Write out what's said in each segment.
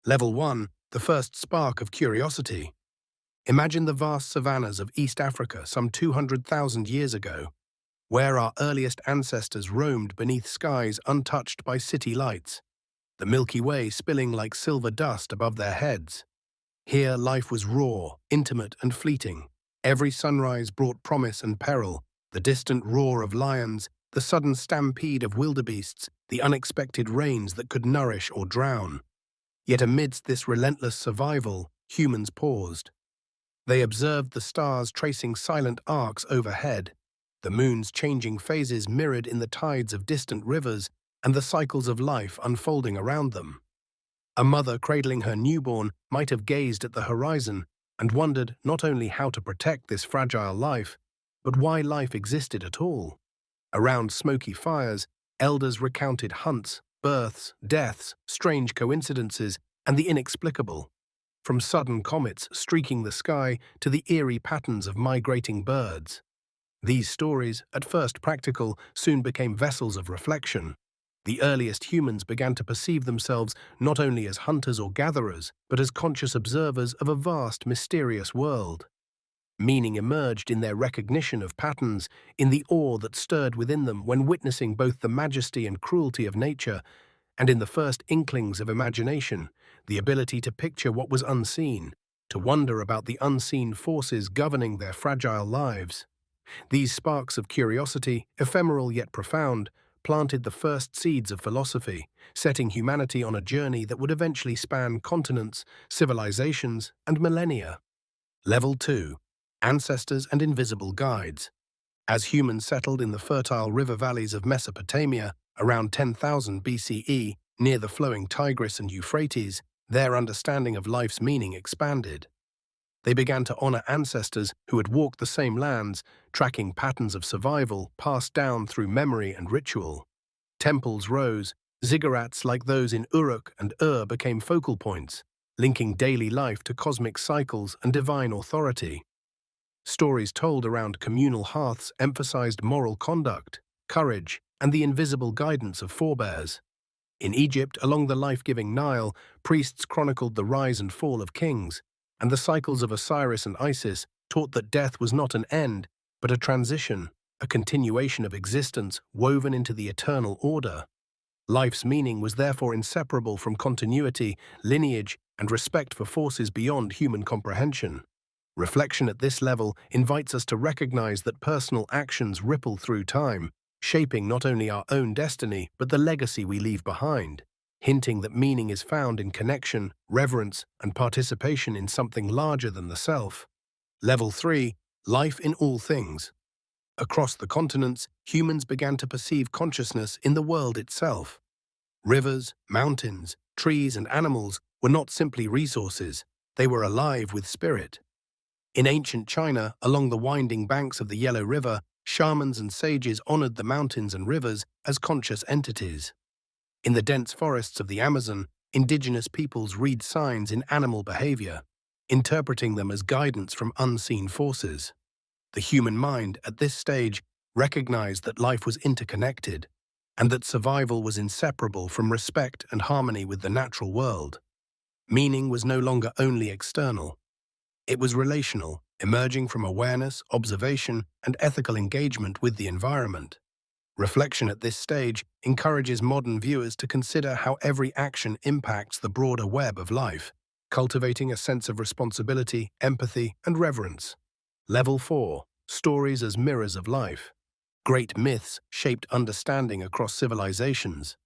Level 1, the first spark of curiosity. Imagine the vast savannas of East Africa some 200,000 years ago, where our earliest ancestors roamed beneath skies untouched by city lights, the Milky Way spilling like silver dust above their heads. Here life was raw, intimate and fleeting. Every sunrise brought promise and peril, the distant roar of lions, the sudden stampede of wildebeests, the unexpected rains that could nourish or drown. Yet amidst this relentless survival, humans paused. They observed the stars tracing silent arcs overhead, the moon's changing phases mirrored in the tides of distant rivers, and the cycles of life unfolding around them. A mother cradling her newborn might have gazed at the horizon and wondered not only how to protect this fragile life, but why life existed at all. Around smoky fires, elders recounted hunts, births, deaths, strange coincidences, and the inexplicable, from sudden comets streaking the sky to the eerie patterns of migrating birds. These stories, at first practical, soon became vessels of reflection. The earliest humans began to perceive themselves not only as hunters or gatherers, but as conscious observers of a vast, mysterious world. Meaning emerged in their recognition of patterns, in the awe that stirred within them when witnessing both the majesty and cruelty of nature, and in the first inklings of imagination, the ability to picture what was unseen, to wonder about the unseen forces governing their fragile lives. These sparks of curiosity, ephemeral yet profound, planted the first seeds of philosophy, setting humanity on a journey that would eventually span continents, civilizations, and millennia. Level 2. Ancestors and invisible guides. As humans settled in the fertile river valleys of Mesopotamia around 10,000 BCE, near the flowing Tigris and Euphrates, their understanding of life's meaning expanded. They began to honor ancestors who had walked the same lands, tracking patterns of survival passed down through memory and ritual. Temples rose, ziggurats like those in Uruk and Ur became focal points, linking daily life to cosmic cycles and divine authority. Stories told around communal hearths emphasized moral conduct, courage, and the invisible guidance of forebears. In Egypt, along the life-giving Nile, priests chronicled the rise and fall of kings, and the cycles of Osiris and Isis taught that death was not an end, but a transition, a continuation of existence woven into the eternal order. Life's meaning was therefore inseparable from continuity, lineage, and respect for forces beyond human comprehension. Reflection at this level invites us to recognize that personal actions ripple through time, shaping not only our own destiny but the legacy we leave behind, hinting that meaning is found in connection, reverence, and participation in something larger than the self. Level 3. Life in all things. Across the continents, humans began to perceive consciousness in the world itself. Rivers, mountains, trees, and animals were not simply resources, they were alive with spirit. In ancient China, along the winding banks of the Yellow River, shamans and sages honored the mountains and rivers as conscious entities. In the dense forests of the Amazon, indigenous peoples read signs in animal behavior, interpreting them as guidance from unseen forces. The human mind, at this stage, recognized that life was interconnected, and that survival was inseparable from respect and harmony with the natural world. Meaning was no longer only external. It was relational, emerging from awareness, observation, and ethical engagement with the environment. Reflection at this stage encourages modern viewers to consider how every action impacts the broader web of life, cultivating a sense of responsibility, empathy, and reverence. Level 4. Stories as mirrors of life. Great myths shaped understanding across civilizations.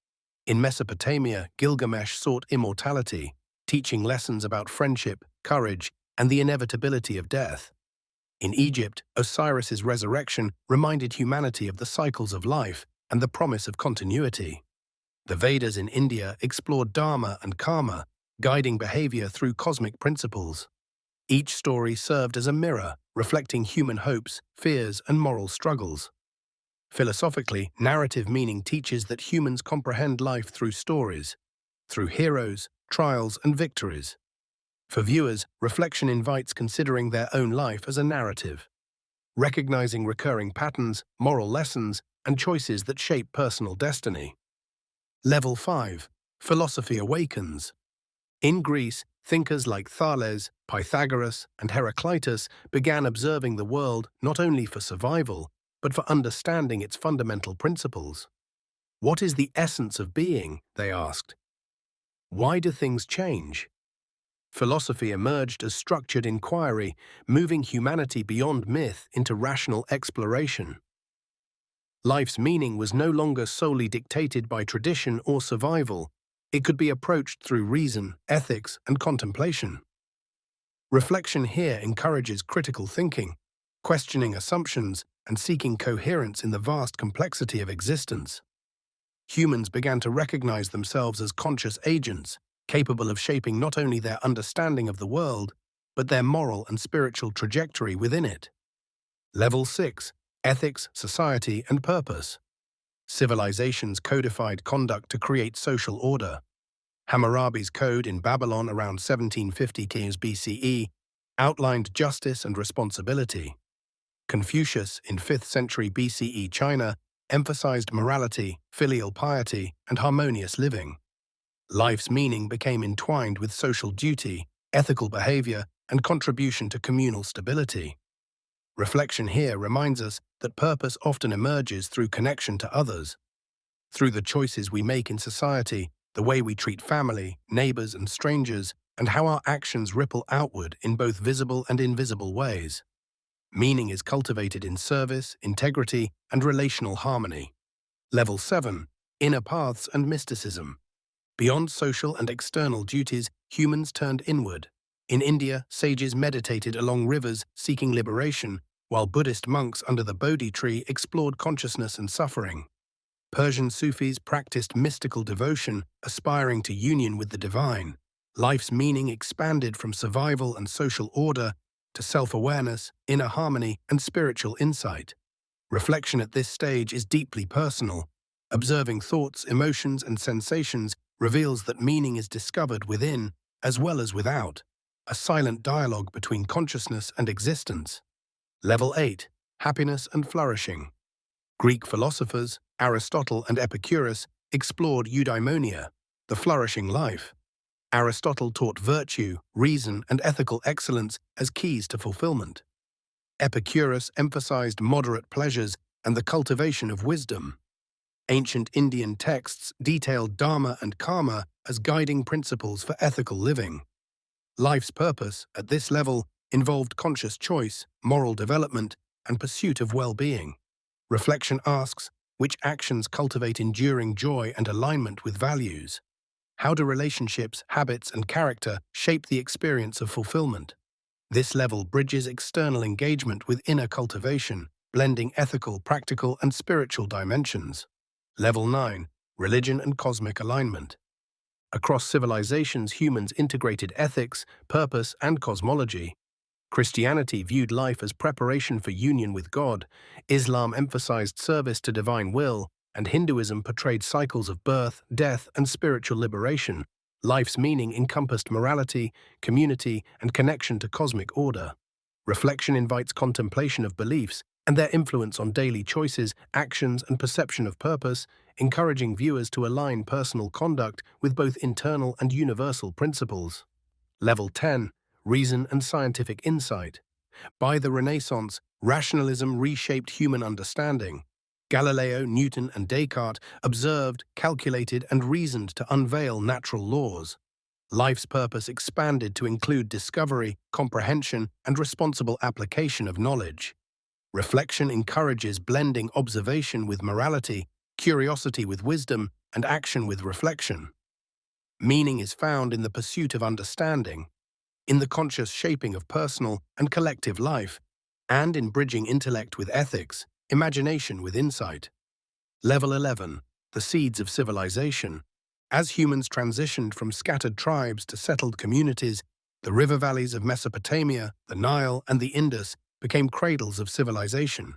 In Mesopotamia, Gilgamesh sought immortality, teaching lessons about friendship, courage, and the inevitability of death. In Egypt, Osiris's resurrection reminded humanity of the cycles of life and the promise of continuity. The Vedas in India explored dharma and karma, guiding behavior through cosmic principles. Each story served as a mirror, reflecting human hopes, fears, and moral struggles. Philosophically, narrative meaning teaches that humans comprehend life through stories, through heroes, trials, and victories. For viewers, reflection invites considering their own life as a narrative, recognizing recurring patterns, moral lessons, and choices that shape personal destiny. Level 5. Philosophy awakens. In Greece, thinkers like Thales, Pythagoras, and Heraclitus began observing the world not only for survival, but for understanding its fundamental principles. What is the essence of being? They asked. Why do things change? Philosophy emerged as structured inquiry, moving humanity beyond myth into rational exploration. Life's meaning was no longer solely dictated by tradition or survival. It could be approached through reason, ethics, and contemplation. Reflection here encourages critical thinking, questioning assumptions, and seeking coherence in the vast complexity of existence. Humans began to recognize themselves as conscious agents, capable of shaping not only their understanding of the world, but their moral and spiritual trajectory within it. Level 6. Ethics, Society, and Purpose. Civilizations codified conduct to create social order. Hammurabi's code in Babylon around 1750 BCE outlined justice and responsibility. Confucius in 5th century BCE China emphasized morality, filial piety, and harmonious living. Life's meaning became entwined with social duty, ethical behavior, and contribution to communal stability. Reflection here reminds us that purpose often emerges through connection to others. Through the choices we make in society, the way we treat family, neighbors, and strangers, and how our actions ripple outward in both visible and invisible ways. Meaning is cultivated in service, integrity, and relational harmony. Level 7. Inner Paths and Mysticism. Beyond social and external duties, humans turned inward. In India, sages meditated along rivers seeking liberation, while Buddhist monks under the Bodhi tree explored consciousness and suffering. Persian Sufis practiced mystical devotion, aspiring to union with the divine. Life's meaning expanded from survival and social order to self-awareness, inner harmony, and spiritual insight. Reflection at this stage is deeply personal. Observing thoughts, emotions, and sensations reveals that meaning is discovered within as well as without, a silent dialogue between consciousness and existence. Level 8. Happiness and Flourishing. Greek philosophers, Aristotle and Epicurus, explored eudaimonia, the flourishing life. Aristotle taught virtue, reason, and ethical excellence as keys to fulfillment. Epicurus emphasized moderate pleasures and the cultivation of wisdom. Ancient Indian texts detailed dharma and karma as guiding principles for ethical living. Life's purpose, at this level, involved conscious choice, moral development, and pursuit of well-being. Reflection asks, which actions cultivate enduring joy and alignment with values? How do relationships, habits, and character shape the experience of fulfillment? This level bridges external engagement with inner cultivation, blending ethical, practical, and spiritual dimensions. Level 9. Religion and Cosmic Alignment. Across civilizations, humans integrated ethics, purpose, and cosmology. Christianity viewed life as preparation for union with God, Islam emphasized service to divine will, and Hinduism portrayed cycles of birth, death, and spiritual liberation. Life's meaning encompassed morality, community, and connection to cosmic order. Reflection invites contemplation of beliefs and their influence on daily choices, actions, and perception of purpose, encouraging viewers to align personal conduct with both internal and universal principles. Level 10. Reason and Scientific Insight. By the Renaissance, rationalism reshaped human understanding. Galileo, Newton, and Descartes observed, calculated, and reasoned to unveil natural laws. Life's purpose expanded to include discovery, comprehension, and responsible application of knowledge. Reflection encourages blending observation with morality, curiosity with wisdom, and action with reflection. Meaning is found in the pursuit of understanding, in the conscious shaping of personal and collective life, and in bridging intellect with ethics, imagination with insight. Level 11. The Seeds of Civilization. As humans transitioned from scattered tribes to settled communities, the river valleys of Mesopotamia, the Nile, and the Indus became cradles of civilization.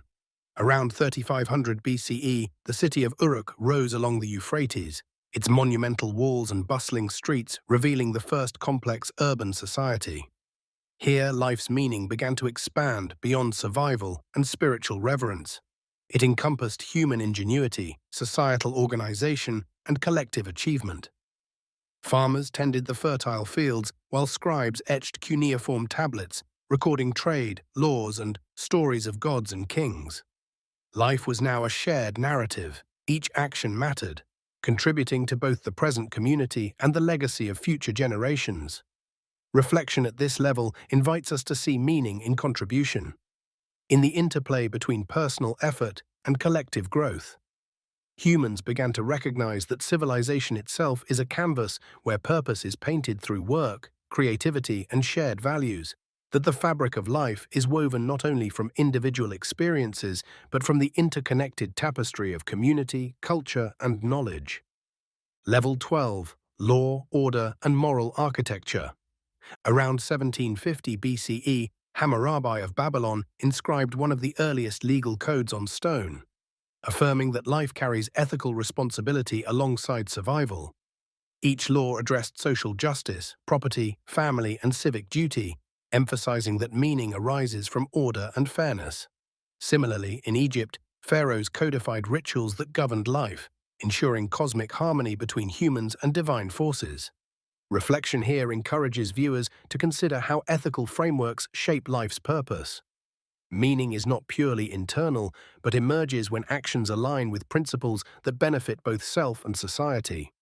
Around 3500 BCE, the city of Uruk rose along the Euphrates, its monumental walls and bustling streets revealing the first complex urban society. Here, life's meaning began to expand beyond survival and spiritual reverence. It encompassed human ingenuity, societal organization, and collective achievement. Farmers tended the fertile fields, while scribes etched cuneiform tablets, recording trade, laws, and stories of gods and kings. Life was now a shared narrative. Each action mattered, contributing to both the present community and the legacy of future generations. Reflection at this level invites us to see meaning in contribution, in the interplay between personal effort and collective growth. Humans began to recognize that civilization itself is a canvas where purpose is painted through work, creativity, and shared values, that the fabric of life is woven not only from individual experiences, but from the interconnected tapestry of community, culture, and knowledge. Level 12. Law, Order, and Moral Architecture. Around 1750 BCE, Hammurabi of Babylon inscribed one of the earliest legal codes on stone, affirming that life carries ethical responsibility alongside survival. Each law addressed social justice, property, family, and civic duty, emphasizing that meaning arises from order and fairness. Similarly, in Egypt, pharaohs codified rituals that governed life, ensuring cosmic harmony between humans and divine forces. Reflection here encourages viewers to consider how ethical frameworks shape life's purpose. Meaning is not purely internal, but emerges when actions align with principles that benefit both self and society.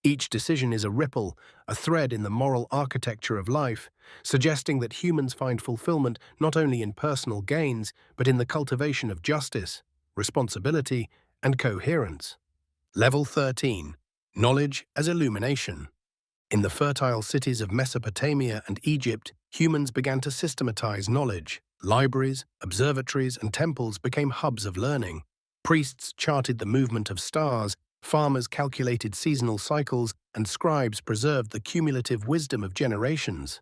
Each decision is a ripple, a thread in the moral architecture of life, suggesting that humans find fulfillment not only in personal gains, but in the cultivation of justice, responsibility, and coherence. Level 13. Knowledge as Illumination. In the fertile cities of Mesopotamia and Egypt, humans began to systematize knowledge. Libraries, observatories, and temples became hubs of learning. Priests charted the movement of stars, farmers calculated seasonal cycles, and scribes preserved the cumulative wisdom of generations.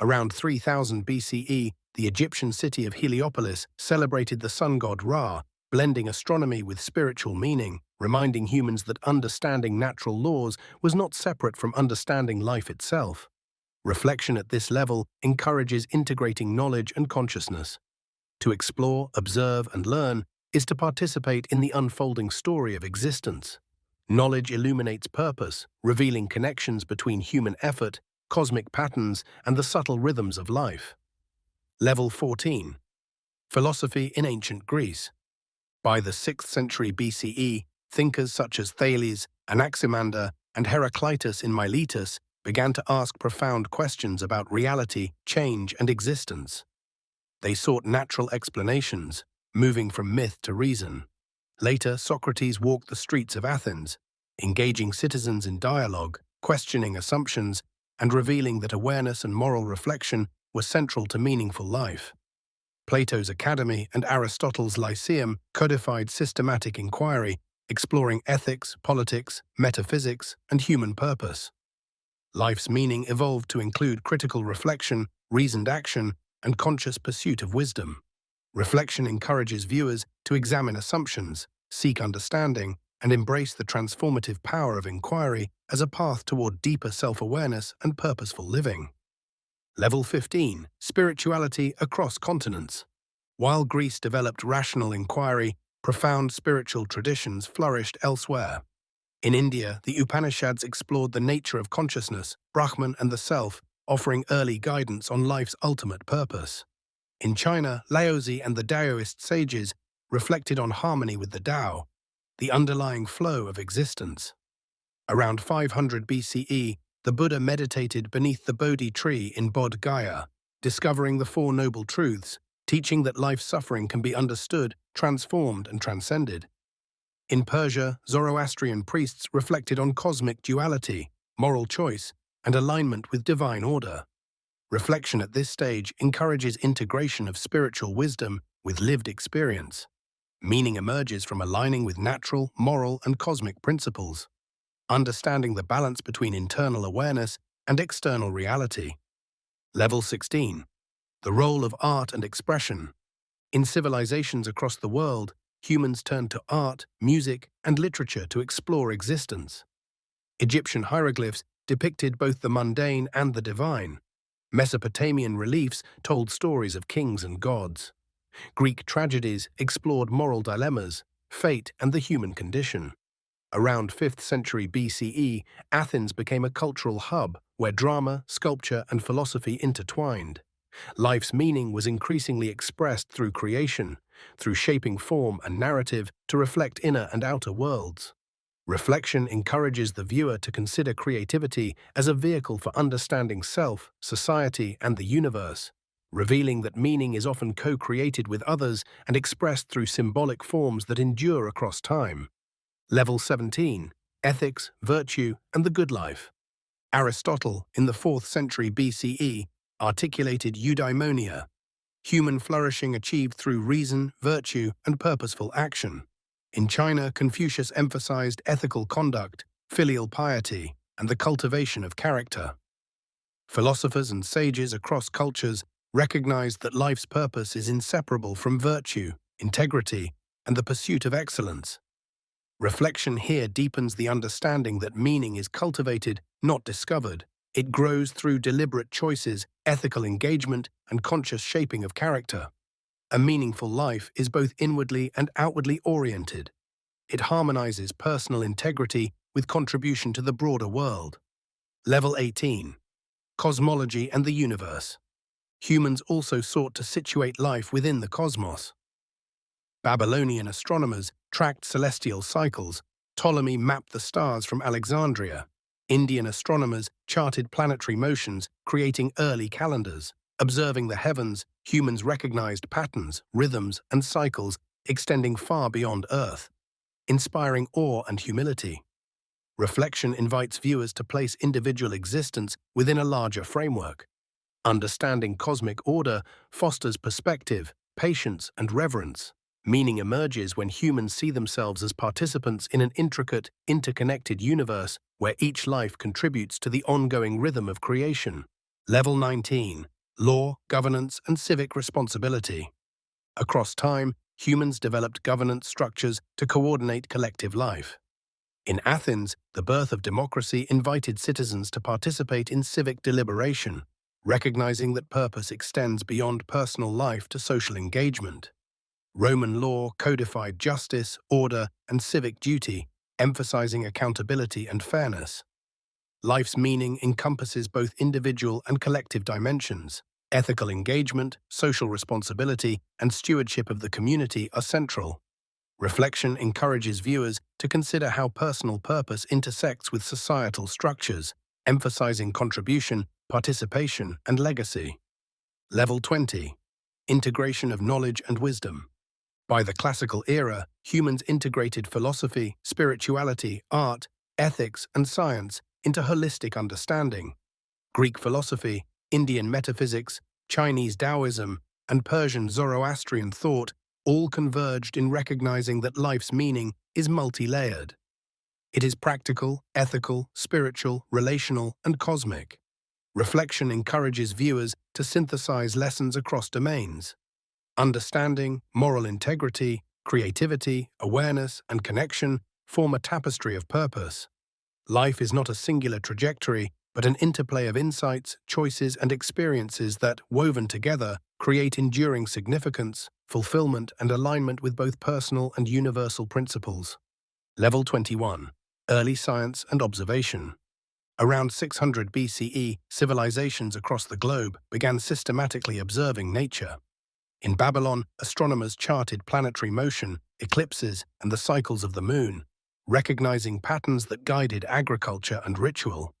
Around 3000 BCE, the Egyptian city of Heliopolis celebrated the sun god Ra, blending astronomy with spiritual meaning, reminding humans that understanding natural laws was not separate from understanding life itself. Reflection at this level encourages integrating knowledge and consciousness. To explore, observe, and learn is to participate in the unfolding story of existence. Knowledge illuminates purpose, revealing connections between human effort, cosmic patterns, and the subtle rhythms of life. Level 14. Philosophy in Ancient Greece. By the 6th century BCE, thinkers such as Thales, Anaximander, and Heraclitus in Miletus began to ask profound questions about reality, change, and existence. They sought natural explanations, moving from myth to reason. Later, Socrates walked the streets of Athens, engaging citizens in dialogue, questioning assumptions, and revealing that awareness and moral reflection were central to meaningful life. Plato's Academy and Aristotle's Lyceum codified systematic inquiry, exploring ethics, politics, metaphysics, and human purpose. Life's meaning evolved to include critical reflection, reasoned action, and conscious pursuit of wisdom. Reflection encourages viewers to examine assumptions, seek understanding, and embrace the transformative power of inquiry as a path toward deeper self-awareness and purposeful living. Level 15. Spirituality across continents. While Greece developed rational inquiry, profound spiritual traditions flourished elsewhere. In India, the Upanishads explored the nature of consciousness, Brahman, and the self, offering early guidance on life's ultimate purpose. In China, Laozi and the Taoist sages reflected on harmony with the Tao, the underlying flow of existence. Around 500 BCE, the Buddha meditated beneath the Bodhi tree in Bodh Gaya, discovering the Four Noble Truths, teaching that life's suffering can be understood, transformed, and transcended. In Persia, Zoroastrian priests reflected on cosmic duality, moral choice, and alignment with divine order. Reflection at this stage encourages integration of spiritual wisdom with lived experience. Meaning emerges from aligning with natural, moral, and cosmic principles, understanding the balance between internal awareness and external reality. Level 16. The role of art and expression. In civilizations across the world, humans turned to art, music, and literature to explore existence. Egyptian hieroglyphs depicted both the mundane and the divine. Mesopotamian reliefs told stories of kings and gods. Greek tragedies explored moral dilemmas, fate, and the human condition. Around 5th century BCE, Athens became a cultural hub where drama, sculpture, and philosophy intertwined. Life's meaning was increasingly expressed through creation, through shaping form and narrative to reflect inner and outer worlds. Reflection encourages the viewer to consider creativity as a vehicle for understanding self, society, and the universe, revealing that meaning is often co-created with others and expressed through symbolic forms that endure across time. Level 17. Ethics, Virtue, and the Good Life. Aristotle, in the 4th century BCE, articulated eudaimonia, human flourishing achieved through reason, virtue, and purposeful action. In China, Confucius emphasized ethical conduct, filial piety, and the cultivation of character. Philosophers and sages across cultures recognized that life's purpose is inseparable from virtue, integrity, and the pursuit of excellence. Reflection here deepens the understanding that meaning is cultivated, not discovered. It grows through deliberate choices, ethical engagement, and conscious shaping of character. A meaningful life is both inwardly and outwardly oriented. It harmonizes personal integrity with contribution to the broader world. Level 18. Cosmology and the universe. Humans also sought to situate life within the cosmos. Babylonian astronomers tracked celestial cycles. Ptolemy mapped the stars from Alexandria. Indian astronomers charted planetary motions, creating early calendars. Observing the heavens, humans recognized patterns, rhythms, and cycles extending far beyond Earth, inspiring awe and humility. Reflection invites viewers to place individual existence within a larger framework. Understanding cosmic order fosters perspective, patience, and reverence. Meaning emerges when humans see themselves as participants in an intricate, interconnected universe where each life contributes to the ongoing rhythm of creation. Level 19. Law, Governance, and Civic Responsibility. Across time, humans developed governance structures to coordinate collective life. In Athens, the birth of democracy invited citizens to participate in civic deliberation, recognizing that purpose extends beyond personal life to social engagement. Roman law codified justice, order, and civic duty, emphasizing accountability and fairness. Life's meaning encompasses both individual and collective dimensions. Ethical engagement, social responsibility, and stewardship of the community are central. Reflection encourages viewers to consider how personal purpose intersects with societal structures, emphasizing contribution, participation, and legacy. Level 20. Integration of knowledge and wisdom. By the classical era, humans integrated philosophy, spirituality, art, ethics, and science into holistic understanding. Greek philosophy, Indian metaphysics, Chinese Taoism, and Persian Zoroastrian thought all converged in recognizing that life's meaning is multi-layered. It is practical, ethical, spiritual, relational, and cosmic. Reflection encourages viewers to synthesize lessons across domains. Understanding, moral integrity, creativity, awareness, and connection form a tapestry of purpose. Life is not a singular trajectory, but an interplay of insights, choices, and experiences that, woven together, create enduring significance, fulfillment, and alignment with both personal and universal principles. Level 21. Early Science and Observation. Around 600 BCE, civilizations across the globe began systematically observing nature. In Babylon, astronomers charted planetary motion, eclipses, and the cycles of the moon, recognizing patterns that guided agriculture and ritual.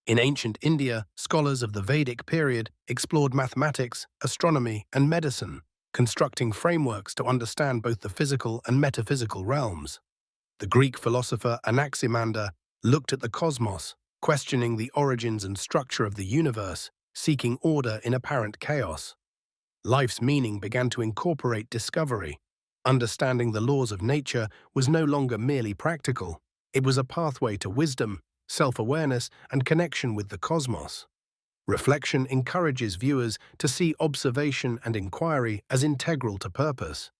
In ancient India, scholars of the Vedic period explored mathematics, astronomy, and medicine, constructing frameworks to understand both the physical and metaphysical realms. The Greek philosopher Anaximander looked at the cosmos, questioning the origins and structure of the universe, seeking order in apparent chaos. Life's meaning began to incorporate discovery. Understanding the laws of nature was no longer merely practical. It was a pathway to wisdom, self-awareness, and connection with the cosmos. Reflection encourages viewers to see observation and inquiry as integral to purpose.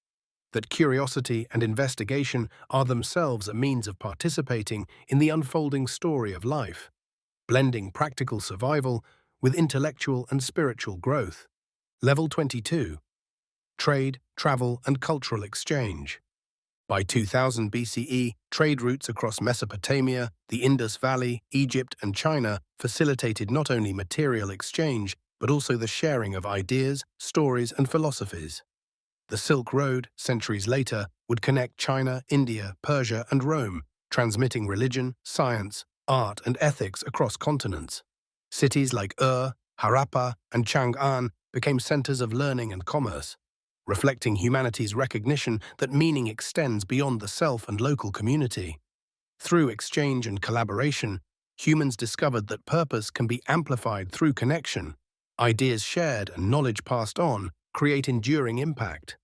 That curiosity and investigation are themselves a means of participating in the unfolding story of life, blending practical survival with intellectual and spiritual growth. Level 22. Trade, Travel, and Cultural Exchange. By 2000 BCE, trade routes across Mesopotamia, the Indus Valley, Egypt, and China facilitated not only material exchange, but also the sharing of ideas, stories, and philosophies. The Silk Road, centuries later, would connect China, India, Persia, and Rome, transmitting religion, science, art, and ethics across continents. Cities like Harappa, and Chang'an became centers of learning and commerce, reflecting humanity's recognition that meaning extends beyond the self and local community. Through exchange and collaboration, humans discovered that purpose can be amplified through connection. Ideas shared and knowledge passed on create enduring impact.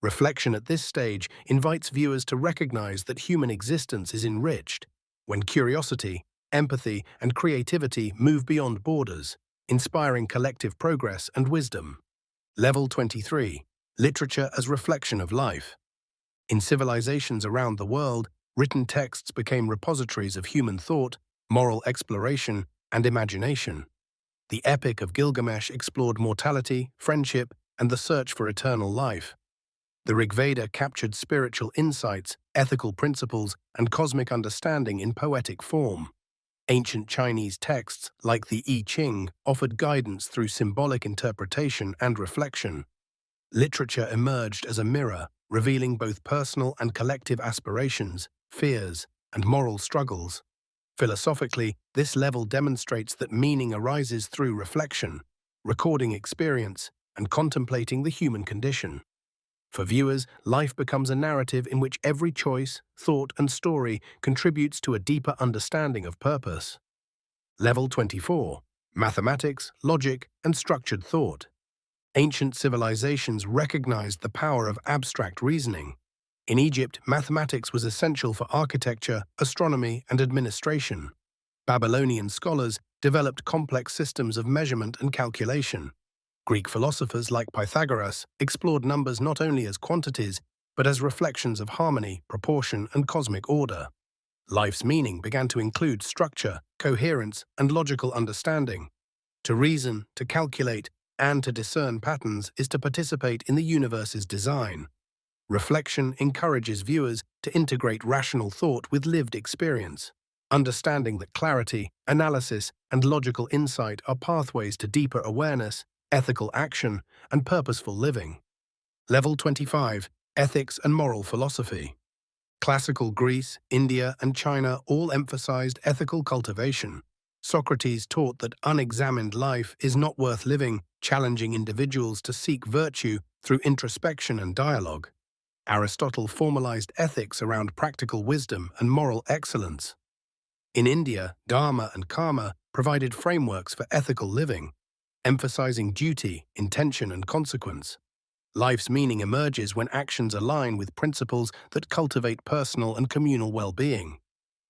Reflection at this stage invites viewers to recognize that human existence is enriched when curiosity, empathy, and creativity move beyond borders, inspiring collective progress and wisdom. Level 23. Literature as reflection of life. In civilizations around the world, written texts became repositories of human thought, moral exploration, and imagination. The Epic of Gilgamesh explored mortality, friendship, and the search for eternal life. The Rig Veda captured spiritual insights, ethical principles, and cosmic understanding in poetic form. Ancient Chinese texts, like the I Ching, offered guidance through symbolic interpretation and reflection. Literature emerged as a mirror, revealing both personal and collective aspirations, fears, and moral struggles. Philosophically, this level demonstrates that meaning arises through reflection, recording experience, and contemplating the human condition. For viewers, life becomes a narrative in which every choice, thought, and story contributes to a deeper understanding of purpose. Level 24. Mathematics, Logic, and Structured Thought. Ancient civilizations recognized the power of abstract reasoning. In Egypt, mathematics was essential for architecture, astronomy, and administration. Babylonian scholars developed complex systems of measurement and calculation. Greek philosophers like Pythagoras explored numbers not only as quantities, but as reflections of harmony, proportion, and cosmic order. Life's meaning began to include structure, coherence, and logical understanding. To reason, to calculate, and to discern patterns is to participate in the universe's design. Reflection encourages viewers to integrate rational thought with lived experience, understanding that clarity, analysis, and logical insight are pathways to deeper awareness, ethical action, and purposeful living. Level 25. Ethics and Moral Philosophy. Classical Greece, India, and China all emphasized ethical cultivation. Socrates taught that unexamined life is not worth living, challenging individuals to seek virtue through introspection and dialogue. Aristotle formalized ethics around practical wisdom and moral excellence. In India, Dharma and Karma provided frameworks for ethical living, emphasizing duty, intention, and consequence. Life's meaning emerges when actions align with principles that cultivate personal and communal well-being.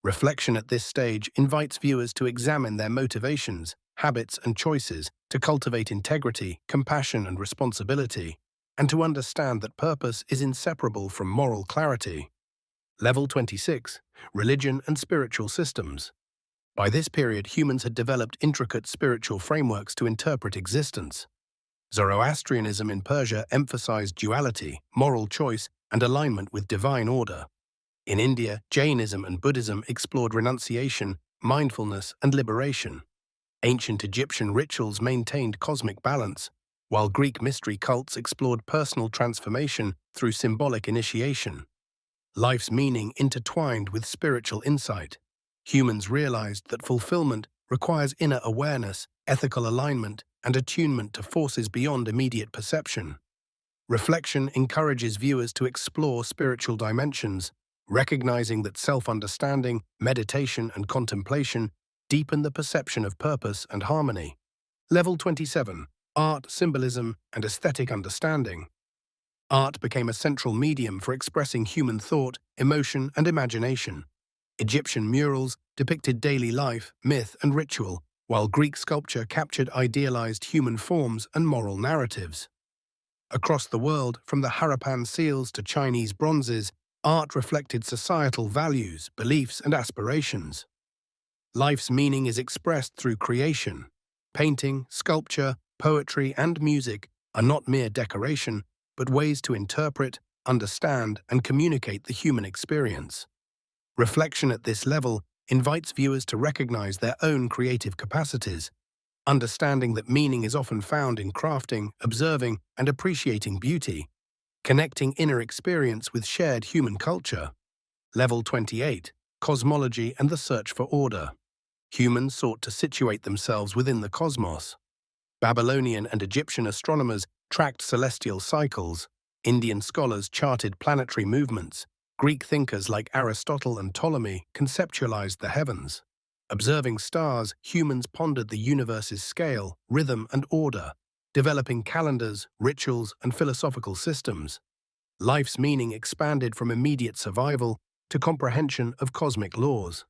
Reflection at this stage invites viewers to examine their motivations, habits, and choices to cultivate integrity, compassion, and responsibility, and to understand that purpose is inseparable from moral clarity. Level 26. Religion and Spiritual Systems. By this period, humans had developed intricate spiritual frameworks to interpret existence. Zoroastrianism in Persia emphasized duality, moral choice, and alignment with divine order. In India, Jainism and Buddhism explored renunciation, mindfulness, and liberation. Ancient Egyptian rituals maintained cosmic balance, while Greek mystery cults explored personal transformation through symbolic initiation. Life's meaning intertwined with spiritual insight. Humans realized that fulfillment requires inner awareness, ethical alignment, and attunement to forces beyond immediate perception. Reflection encourages viewers to explore spiritual dimensions, recognizing that self-understanding, meditation, and contemplation deepen the perception of purpose and harmony. Level 27. Art, Symbolism, and Aesthetic Understanding. Art became a central medium for expressing human thought, emotion, and imagination. Egyptian murals depicted daily life, myth, and ritual, while Greek sculpture captured idealized human forms and moral narratives. Across the world, from the Harappan seals to Chinese bronzes, art reflected societal values, beliefs, and aspirations. Life's meaning is expressed through creation. Painting, sculpture, poetry, and music are not mere decoration, but ways to interpret, understand, and communicate the human experience. Reflection at this level invites viewers to recognize their own creative capacities, understanding that meaning is often found in crafting, observing, and appreciating beauty, connecting inner experience with shared human culture. Level 28. Cosmology and the search for order. Humans sought to situate themselves within the cosmos. Babylonian and Egyptian astronomers tracked celestial cycles, Indian scholars charted planetary movements, Greek thinkers like Aristotle and Ptolemy conceptualized the heavens. Observing stars, humans pondered the universe's scale, rhythm, and order, developing calendars, rituals, and philosophical systems. Life's meaning expanded from immediate survival to comprehension of cosmic laws.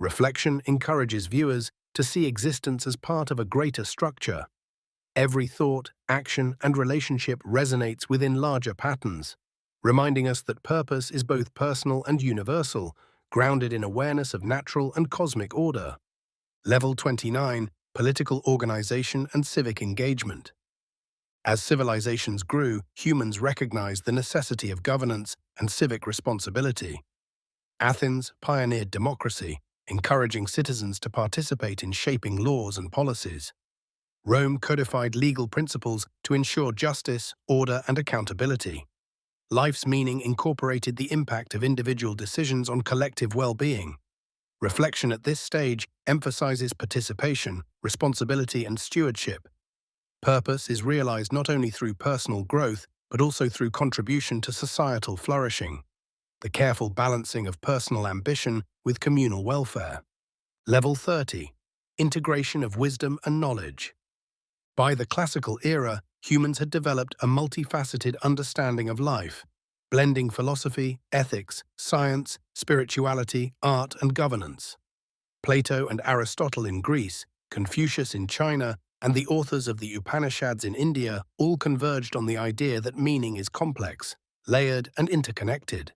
Reflection encourages viewers to see existence as part of a greater structure. Every thought, action, and relationship resonates within larger patterns, reminding us that purpose is both personal and universal, grounded in awareness of natural and cosmic order. Level 29. Political organization and civic engagement. As civilizations grew, humans recognized the necessity of governance and civic responsibility. Athens pioneered democracy, encouraging citizens to participate in shaping laws and policies. Rome codified legal principles to ensure justice, order, and accountability. Life's meaning incorporated the impact of individual decisions on collective well-being. Reflection at this stage emphasizes participation, responsibility, and stewardship. Purpose is realized not only through personal growth, but also through contribution to societal flourishing. The careful balancing of personal ambition with communal welfare. Level 30. Integration of wisdom and knowledge. By the classical era, humans had developed a multifaceted understanding of life, blending philosophy, ethics, science, spirituality, art, and governance. Plato and Aristotle in Greece, Confucius in China, and the authors of the Upanishads in India all converged on the idea that meaning is complex, layered, and interconnected.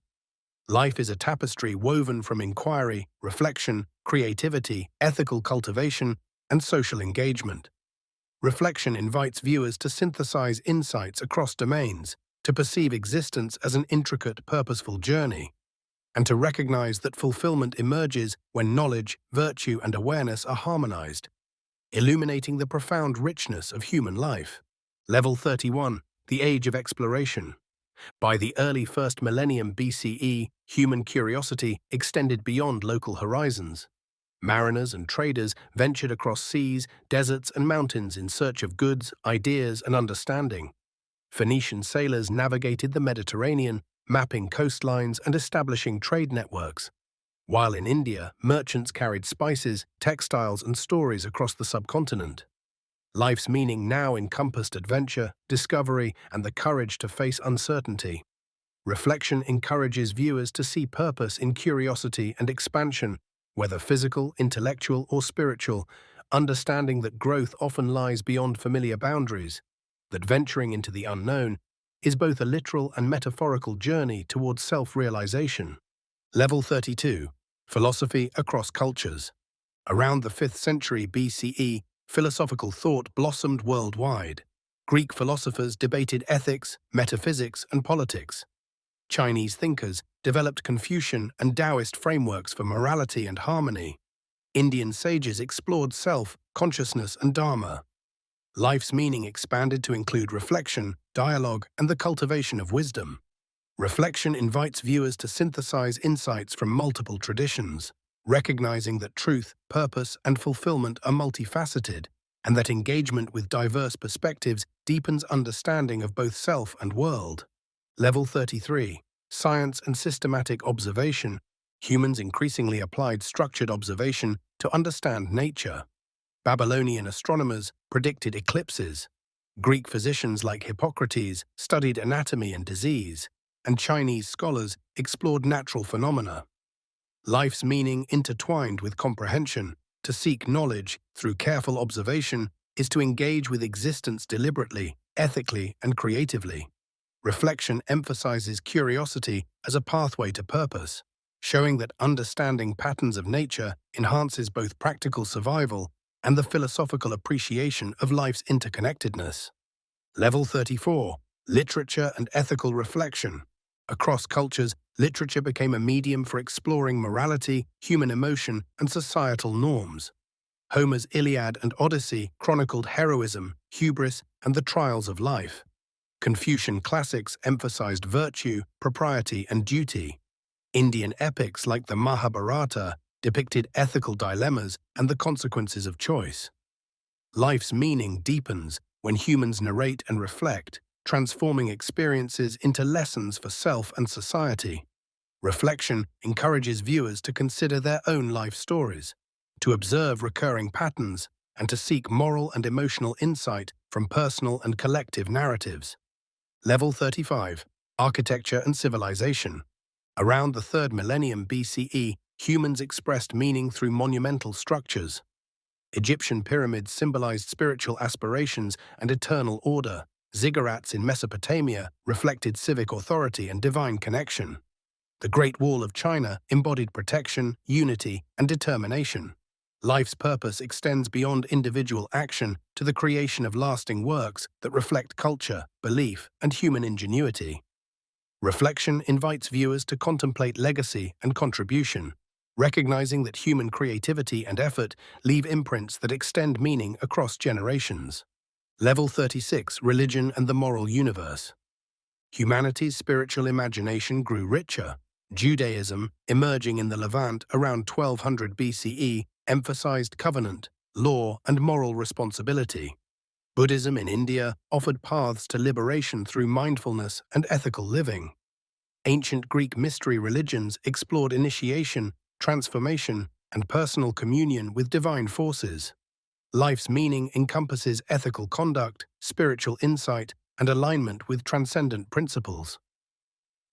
Life is a tapestry woven from inquiry, reflection, creativity, ethical cultivation, and social engagement. Reflection invites viewers to synthesize insights across domains, to perceive existence as an intricate, purposeful journey, and to recognize that fulfillment emerges when knowledge, virtue, and awareness are harmonized, illuminating the profound richness of human life. Level 31. The Age of Exploration. By the early first millennium BCE, human curiosity extended beyond local horizons. Mariners and traders ventured across seas, deserts, and mountains in search of goods, ideas, and understanding. Phoenician sailors navigated the Mediterranean, mapping coastlines and establishing trade networks. While in India, merchants carried spices, textiles, and stories across the subcontinent. Life's meaning now encompassed adventure, discovery, and the courage to face uncertainty. Reflection encourages viewers to see purpose in curiosity and expansion, whether physical, intellectual, or spiritual, understanding that growth often lies beyond familiar boundaries, that venturing into the unknown is both a literal and metaphorical journey towards self-realization. Level 32. Philosophy across cultures. Around the 5th century BCE, philosophical thought blossomed worldwide. Greek philosophers debated ethics, metaphysics, and politics. Chinese thinkers developed Confucian and Taoist frameworks for morality and harmony. Indian sages explored self, consciousness, and dharma. Life's meaning expanded to include reflection, dialogue, and the cultivation of wisdom. Reflection invites viewers to synthesize insights from multiple traditions, recognizing that truth, purpose, and fulfillment are multifaceted, and that engagement with diverse perspectives deepens understanding of both self and world. Level 33. Science and systematic observation. Humans increasingly applied structured observation to understand nature. Babylonian astronomers predicted eclipses. Greek physicians like Hippocrates studied anatomy and disease, and Chinese scholars explored natural phenomena. Life's meaning intertwined with comprehension. To seek knowledge through careful observation is to engage with existence deliberately, ethically, and creatively. Reflection emphasizes curiosity as a pathway to purpose, showing that understanding patterns of nature enhances both practical survival and the philosophical appreciation of life's interconnectedness. Level 34. Literature and ethical reflection. Across cultures, literature became a medium for exploring morality, human emotion, and societal norms. Homer's Iliad and Odyssey chronicled heroism, hubris, and the trials of life. Confucian classics emphasized virtue, propriety, and duty. Indian epics like the Mahabharata depicted ethical dilemmas and the consequences of choice. Life's meaning deepens when humans narrate and reflect, transforming experiences into lessons for self and society. Reflection encourages viewers to consider their own life stories, to observe recurring patterns, and to seek moral and emotional insight from personal and collective narratives. Level 35. Architecture and Civilization. Around the 3rd millennium BCE, humans expressed meaning through monumental structures. Egyptian pyramids symbolized spiritual aspirations and eternal order. Ziggurats in Mesopotamia reflected civic authority and divine connection. The Great Wall of China embodied protection, unity, and determination. Life's purpose extends beyond individual action to the creation of lasting works that reflect culture, belief, and human ingenuity. Reflection invites viewers to contemplate legacy and contribution, recognizing that human creativity and effort leave imprints that extend meaning across generations. Level 36. Religion and the Moral Universe. Humanity's spiritual imagination grew richer. Judaism, emerging in the Levant around 1200 BCE, emphasized covenant, law, and moral responsibility. Buddhism in India offered paths to liberation through mindfulness and ethical living. Ancient Greek mystery religions explored initiation, transformation, and personal communion with divine forces. Life's meaning encompasses ethical conduct, spiritual insight, and alignment with transcendent principles.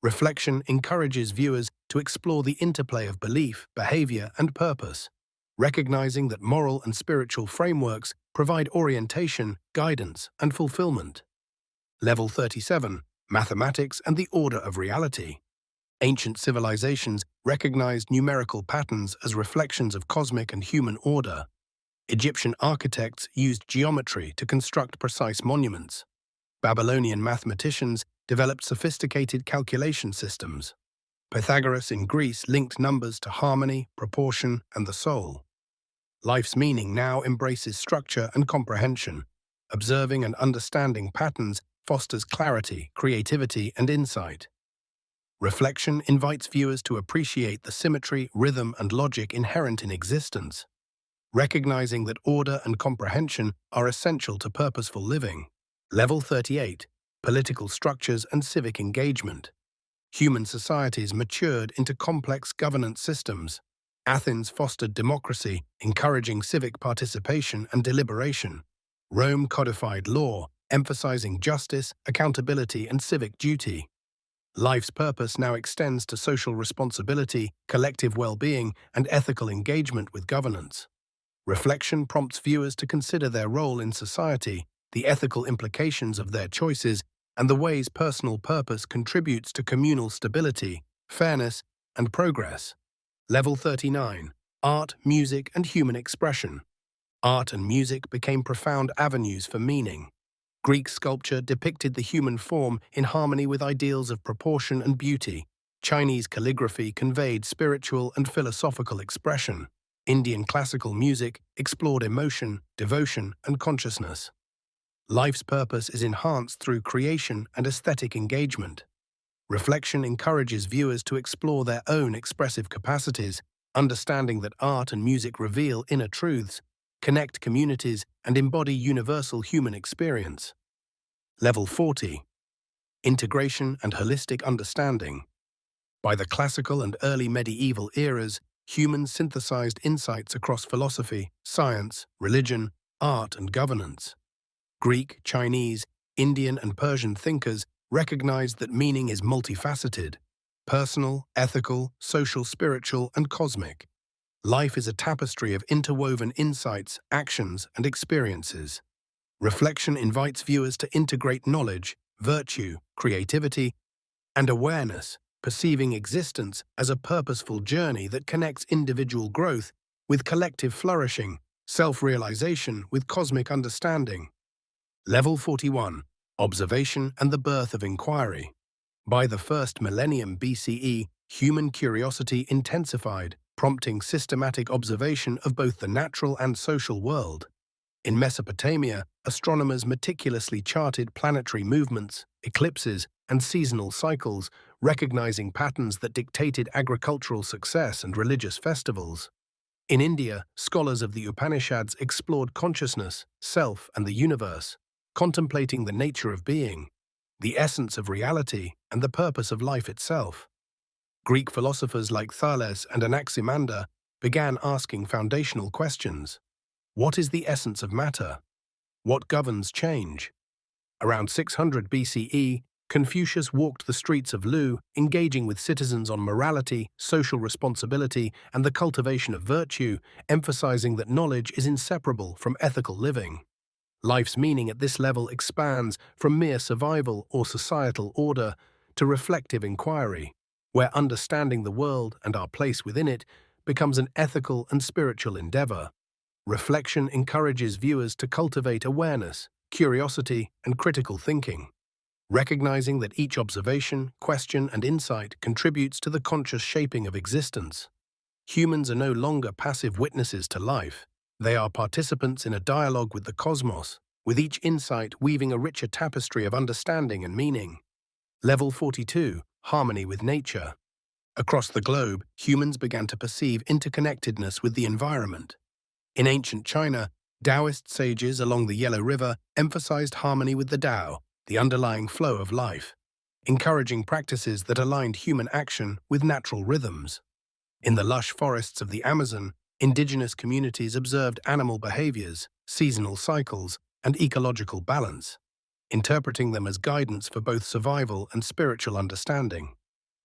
Reflection encourages viewers to explore the interplay of belief, behavior, and purpose, recognizing that moral and spiritual frameworks provide orientation, guidance, and fulfillment. Level 37. Mathematics and the Order of Reality. Ancient civilizations recognized numerical patterns as reflections of cosmic and human order. Egyptian architects used geometry to construct precise monuments. Babylonian mathematicians developed sophisticated calculation systems. Pythagoras in Greece linked numbers to harmony, proportion, and the soul. Life's meaning now embraces structure and comprehension. Observing and understanding patterns fosters clarity, creativity, and insight. Reflection invites viewers to appreciate the symmetry, rhythm, and logic inherent in existence, recognizing that order and comprehension are essential to purposeful living. Level 38. Political structures and civic engagement. Human societies matured into complex governance systems. Athens fostered democracy, encouraging civic participation and deliberation. Rome codified law, emphasizing justice, accountability, and civic duty. Life's purpose now extends to social responsibility, collective well-being, and ethical engagement with governance. Reflection prompts viewers to consider their role in society, the ethical implications of their choices, and the ways personal purpose contributes to communal stability, fairness, and progress. Level 39. Art, Music, and Human Expression. Art and music became profound avenues for meaning. Greek sculpture depicted the human form in harmony with ideals of proportion and beauty. Chinese calligraphy conveyed spiritual and philosophical expression. Indian classical music explored emotion, devotion, and consciousness. Life's purpose is enhanced through creation and aesthetic engagement. Reflection encourages viewers to explore their own expressive capacities, understanding that art and music reveal inner truths, connect communities, and embody universal human experience. Level 40. Integration and Holistic Understanding. By the classical and early medieval eras, humans synthesized insights across philosophy, science, religion, art, and governance. Greek, Chinese, Indian, and Persian thinkers recognized that meaning is multifaceted: personal, ethical, social, spiritual, and cosmic. Life is a tapestry of interwoven insights, actions, and experiences. Reflection invites viewers to integrate knowledge, virtue, creativity, and awareness, perceiving existence as a purposeful journey that connects individual growth with collective flourishing, self-realization with cosmic understanding. Level 41. Observation and the Birth of Inquiry. By the first millennium BCE, human curiosity intensified, prompting systematic observation of both the natural and social world. In Mesopotamia, astronomers meticulously charted planetary movements, eclipses, and seasonal cycles, recognizing patterns that dictated agricultural success and religious festivals. In India, scholars of the Upanishads explored consciousness, self, and the universe, contemplating the nature of being, the essence of reality, and the purpose of life itself. Greek philosophers like Thales and Anaximander began asking foundational questions. What is the essence of matter? What governs change? Around 600 BCE, Confucius walked the streets of Lu, engaging with citizens on morality, social responsibility, and the cultivation of virtue, emphasizing that knowledge is inseparable from ethical living. Life's meaning at this level expands from mere survival or societal order to reflective inquiry, where understanding the world and our place within it becomes an ethical and spiritual endeavor. Reflection encourages viewers to cultivate awareness, curiosity, and critical thinking, recognizing that each observation, question, and insight contributes to the conscious shaping of existence. Humans are no longer passive witnesses to life. They are participants in a dialogue with the cosmos, with each insight weaving a richer tapestry of understanding and meaning. Level 42, Harmony with Nature. Across the globe, humans began to perceive interconnectedness with the environment. In ancient China, Taoist sages along the Yellow River emphasized harmony with the Tao, the underlying flow of life, encouraging practices that aligned human action with natural rhythms. In the lush forests of the Amazon, indigenous communities observed animal behaviors, seasonal cycles, and ecological balance, interpreting them as guidance for both survival and spiritual understanding.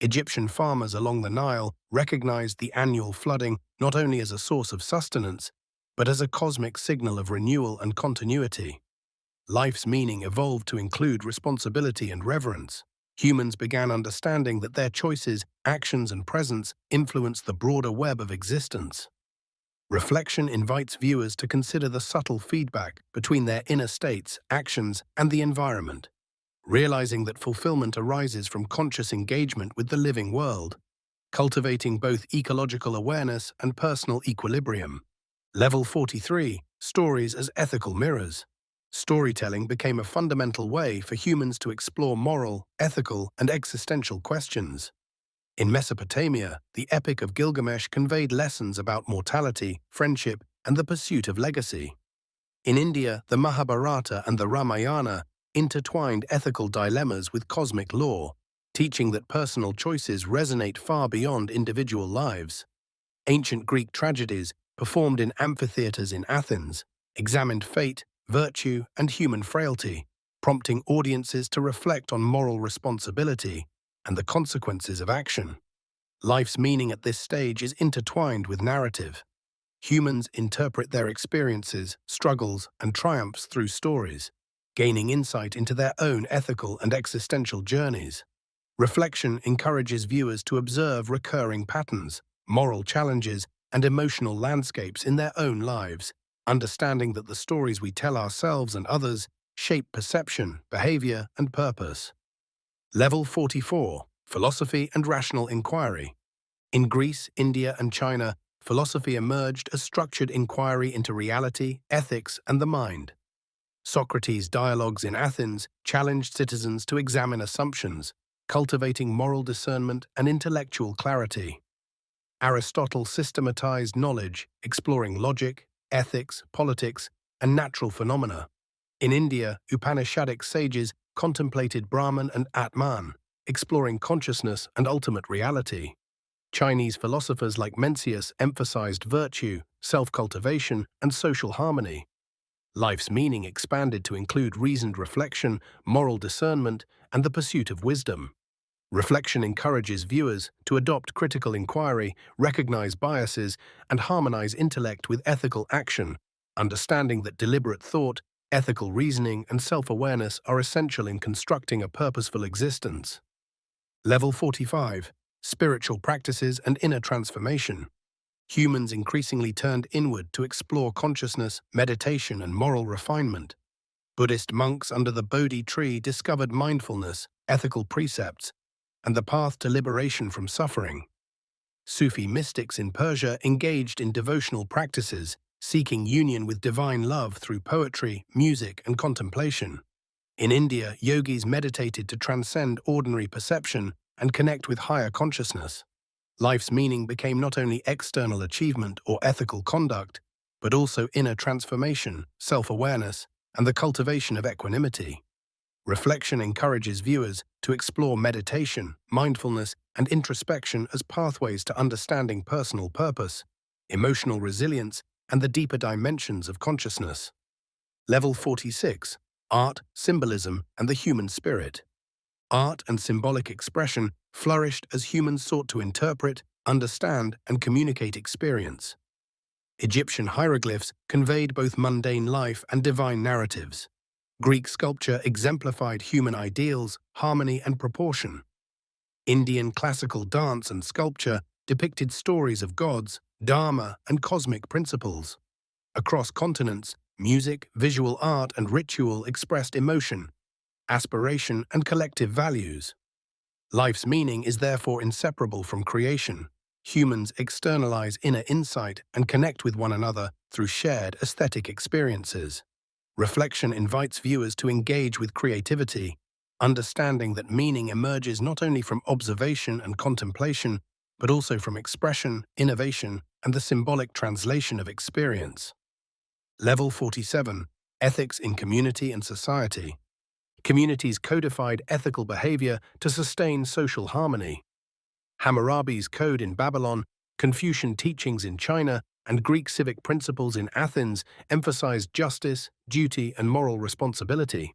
Egyptian farmers along the Nile recognized the annual flooding not only as a source of sustenance, but as a cosmic signal of renewal and continuity. Life's meaning evolved to include responsibility and reverence. Humans began understanding that their choices, actions, and presence influence the broader web of existence. Reflection invites viewers to consider the subtle feedback between their inner states, actions, and the environment, realizing that fulfillment arises from conscious engagement with the living world, cultivating both ecological awareness and personal equilibrium. Level 43, Stories as Ethical Mirrors. Storytelling became a fundamental way for humans to explore moral, ethical, and existential questions. In Mesopotamia, the Epic of Gilgamesh conveyed lessons about mortality, friendship, and the pursuit of legacy. In India, the Mahabharata and the Ramayana intertwined ethical dilemmas with cosmic law, teaching that personal choices resonate far beyond individual lives. Ancient Greek tragedies, performed in amphitheaters in Athens, examined fate, virtue, and human frailty, prompting audiences to reflect on moral responsibility and the consequences of action. Life's meaning at this stage is intertwined with narrative. Humans interpret their experiences, struggles, and triumphs through stories, gaining insight into their own ethical and existential journeys. Reflection encourages viewers to observe recurring patterns, moral challenges, and emotional landscapes in their own lives, understanding that the stories we tell ourselves and others shape perception, behavior, and purpose. Level 44, Philosophy and Rational Inquiry. In Greece, India, and China, philosophy emerged as structured inquiry into reality, ethics, and the mind. Socrates' dialogues in Athens challenged citizens to examine assumptions, cultivating moral discernment and intellectual clarity. Aristotle systematized knowledge, exploring logic, ethics, politics, and natural phenomena. In India, Upanishadic sages contemplated Brahman and Atman, exploring consciousness and ultimate reality. Chinese philosophers like Mencius emphasized virtue, self-cultivation, and social harmony. Life's meaning expanded to include reasoned reflection, moral discernment, and the pursuit of wisdom. Reflection encourages viewers to adopt critical inquiry, recognize biases, and harmonize intellect with ethical action, understanding that deliberate thought, ethical reasoning, and self-awareness are essential in constructing a purposeful existence. Level 45, Spiritual Practices and Inner Transformation. Humans increasingly turned inward to explore consciousness, meditation, and moral refinement. Buddhist monks under the Bodhi tree discovered mindfulness, ethical precepts, and the path to liberation from suffering. Sufi mystics in Persia engaged in devotional practices, seeking union with divine love through poetry, music, and contemplation. In India, yogis meditated to transcend ordinary perception and connect with higher consciousness. Life's meaning became not only external achievement or ethical conduct, but also inner transformation, self-awareness, and the cultivation of equanimity. Reflection encourages viewers to explore meditation, mindfulness, and introspection as pathways to understanding personal purpose, emotional resilience, and the deeper dimensions of consciousness. Level 46. Art, Symbolism, and the Human Spirit. Art and symbolic expression flourished as humans sought to interpret, understand, and communicate experience. Egyptian hieroglyphs conveyed both mundane life and divine narratives. Greek sculpture exemplified human ideals, harmony, and proportion. Indian classical dance and sculpture depicted stories of gods, dharma, and cosmic principles. Across continents, music, visual art, and ritual expressed emotion, aspiration, and collective values. Life's meaning is therefore inseparable from creation. Humans externalize inner insight and connect with one another through shared aesthetic experiences. Reflection invites viewers to engage with creativity, understanding that meaning emerges not only from observation and contemplation, but also from expression, innovation, and the symbolic translation of experience. Level 47. Ethics in Community and Society. Communities codified ethical behavior to sustain social harmony. Hammurabi's code in Babylon, Confucian teachings in China, and Greek civic principles in Athens emphasized justice, duty, and moral responsibility.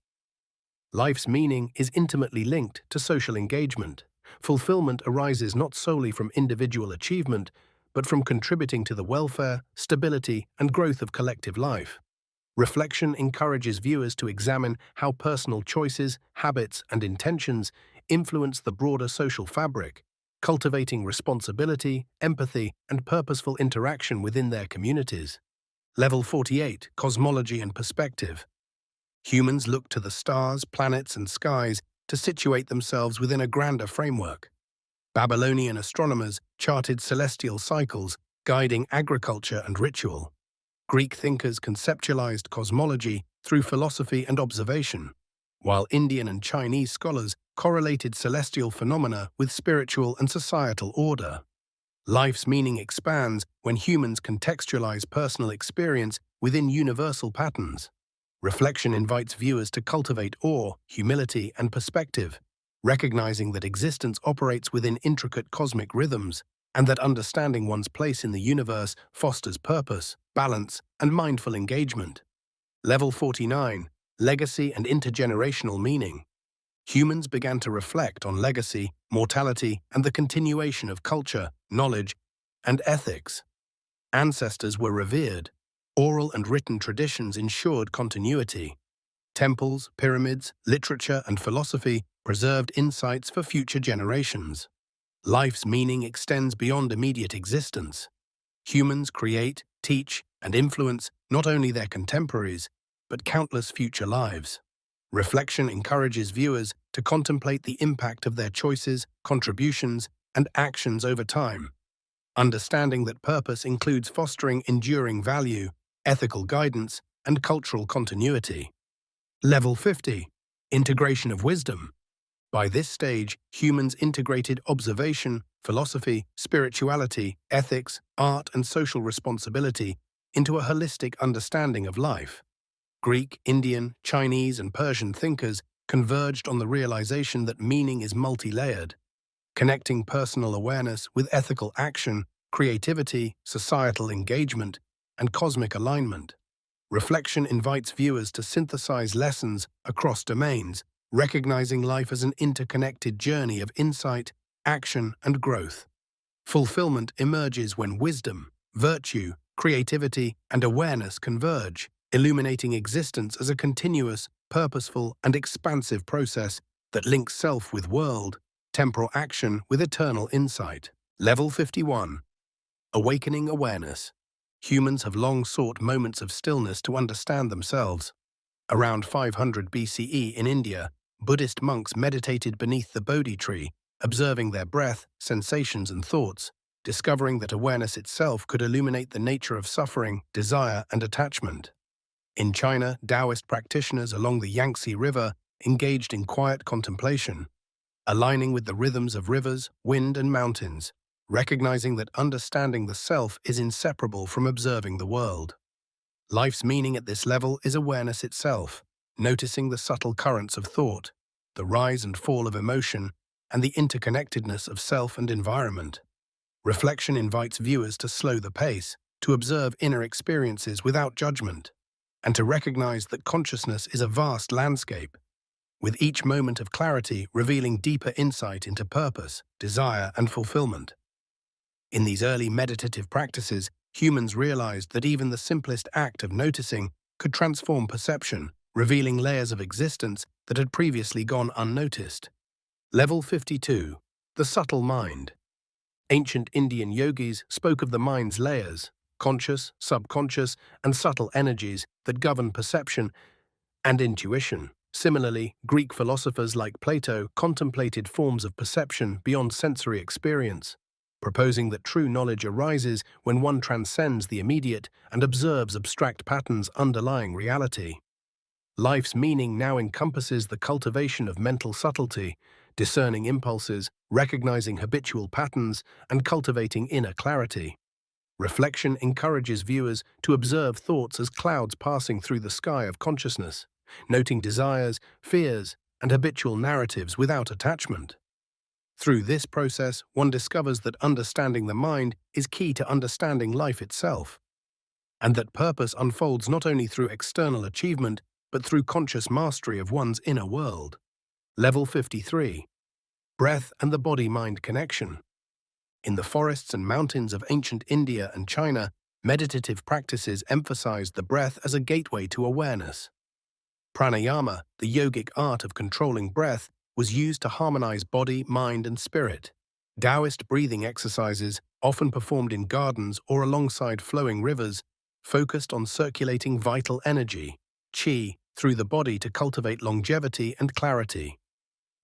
Life's meaning is intimately linked to social engagement. Fulfillment arises not solely from individual achievement, but from contributing to the welfare, stability, and growth of collective life. Reflection encourages viewers to examine how personal choices, habits, and intentions influence the broader social fabric, cultivating responsibility, empathy, and purposeful interaction within their communities. Level 48. Cosmology and Perspective. Humans look to the stars, planets, and skies to situate themselves within a grander framework. Babylonian astronomers charted celestial cycles, guiding agriculture and ritual. Greek thinkers conceptualized cosmology through philosophy and observation, while Indian and Chinese scholars correlated celestial phenomena with spiritual and societal order. Life's meaning expands when humans contextualize personal experience within universal patterns. Reflection invites viewers to cultivate awe, humility, and perspective, recognizing that existence operates within intricate cosmic rhythms, and that understanding one's place in the universe fosters purpose, balance, and mindful engagement. Level 49. Legacy and Intergenerational Meaning. Humans began to reflect on legacy, mortality, and the continuation of culture, knowledge, and ethics. Ancestors were revered. Oral and written traditions ensured continuity. Temples, pyramids, literature, and philosophy preserved insights for future generations. Life's meaning extends beyond immediate existence. Humans create, teach, and influence not only their contemporaries, but countless future lives. Reflection encourages viewers to contemplate the impact of their choices, contributions, and actions over time, understanding that purpose includes fostering enduring value, ethical guidance, and cultural continuity. Level 50. Integration of Wisdom. By this stage, humans integrated observation, philosophy, spirituality, ethics, art, and social responsibility into a holistic understanding of life. Greek, Indian, Chinese, and Persian thinkers converged on the realization that meaning is multi-layered, connecting personal awareness with ethical action, creativity, societal engagement, and cosmic alignment. Reflection invites viewers to synthesize lessons across domains, recognizing life as an interconnected journey of insight, action, and growth. Fulfillment emerges when wisdom, virtue, creativity, and awareness converge, illuminating existence as a continuous, purposeful, and expansive process that links self with world, temporal action with eternal insight. Level 51. Awakening Awareness. Humans have long sought moments of stillness to understand themselves. Around 500 BCE in India, Buddhist monks meditated beneath the Bodhi tree, observing their breath, sensations, and thoughts, discovering that awareness itself could illuminate the nature of suffering, desire, and attachment. In China, Taoist practitioners along the Yangtze River engaged in quiet contemplation, aligning with the rhythms of rivers, wind, and mountains, recognizing that understanding the self is inseparable from observing the world. Life's meaning at this level is awareness itself, noticing the subtle currents of thought, the rise and fall of emotion, and the interconnectedness of self and environment. Reflection invites viewers to slow the pace, to observe inner experiences without judgment, and to recognize that consciousness is a vast landscape, with each moment of clarity revealing deeper insight into purpose, desire, and fulfillment. In these early meditative practices, humans realized that even the simplest act of noticing could transform perception, revealing layers of existence that had previously gone unnoticed. Level 52. The subtle mind. Ancient Indian yogis spoke of the mind's layers, conscious, subconscious, and subtle energies that govern perception and intuition. Similarly, Greek philosophers like Plato contemplated forms of perception beyond sensory experience, proposing that true knowledge arises when one transcends the immediate and observes abstract patterns underlying reality. Life's meaning now encompasses the cultivation of mental subtlety, discerning impulses, recognizing habitual patterns, and cultivating inner clarity. Reflection encourages viewers to observe thoughts as clouds passing through the sky of consciousness, noting desires, fears, and habitual narratives without attachment. Through this process, one discovers that understanding the mind is key to understanding life itself, and that purpose unfolds not only through external achievement, but through conscious mastery of one's inner world. Level 53. Breath and the body-mind connection. In the forests and mountains of ancient India and China, meditative practices emphasized the breath as a gateway to awareness. Pranayama, the yogic art of controlling breath, was used to harmonize body, mind, and spirit. Taoist breathing exercises, often performed in gardens or alongside flowing rivers, focused on circulating vital energy, qi, through the body to cultivate longevity and clarity.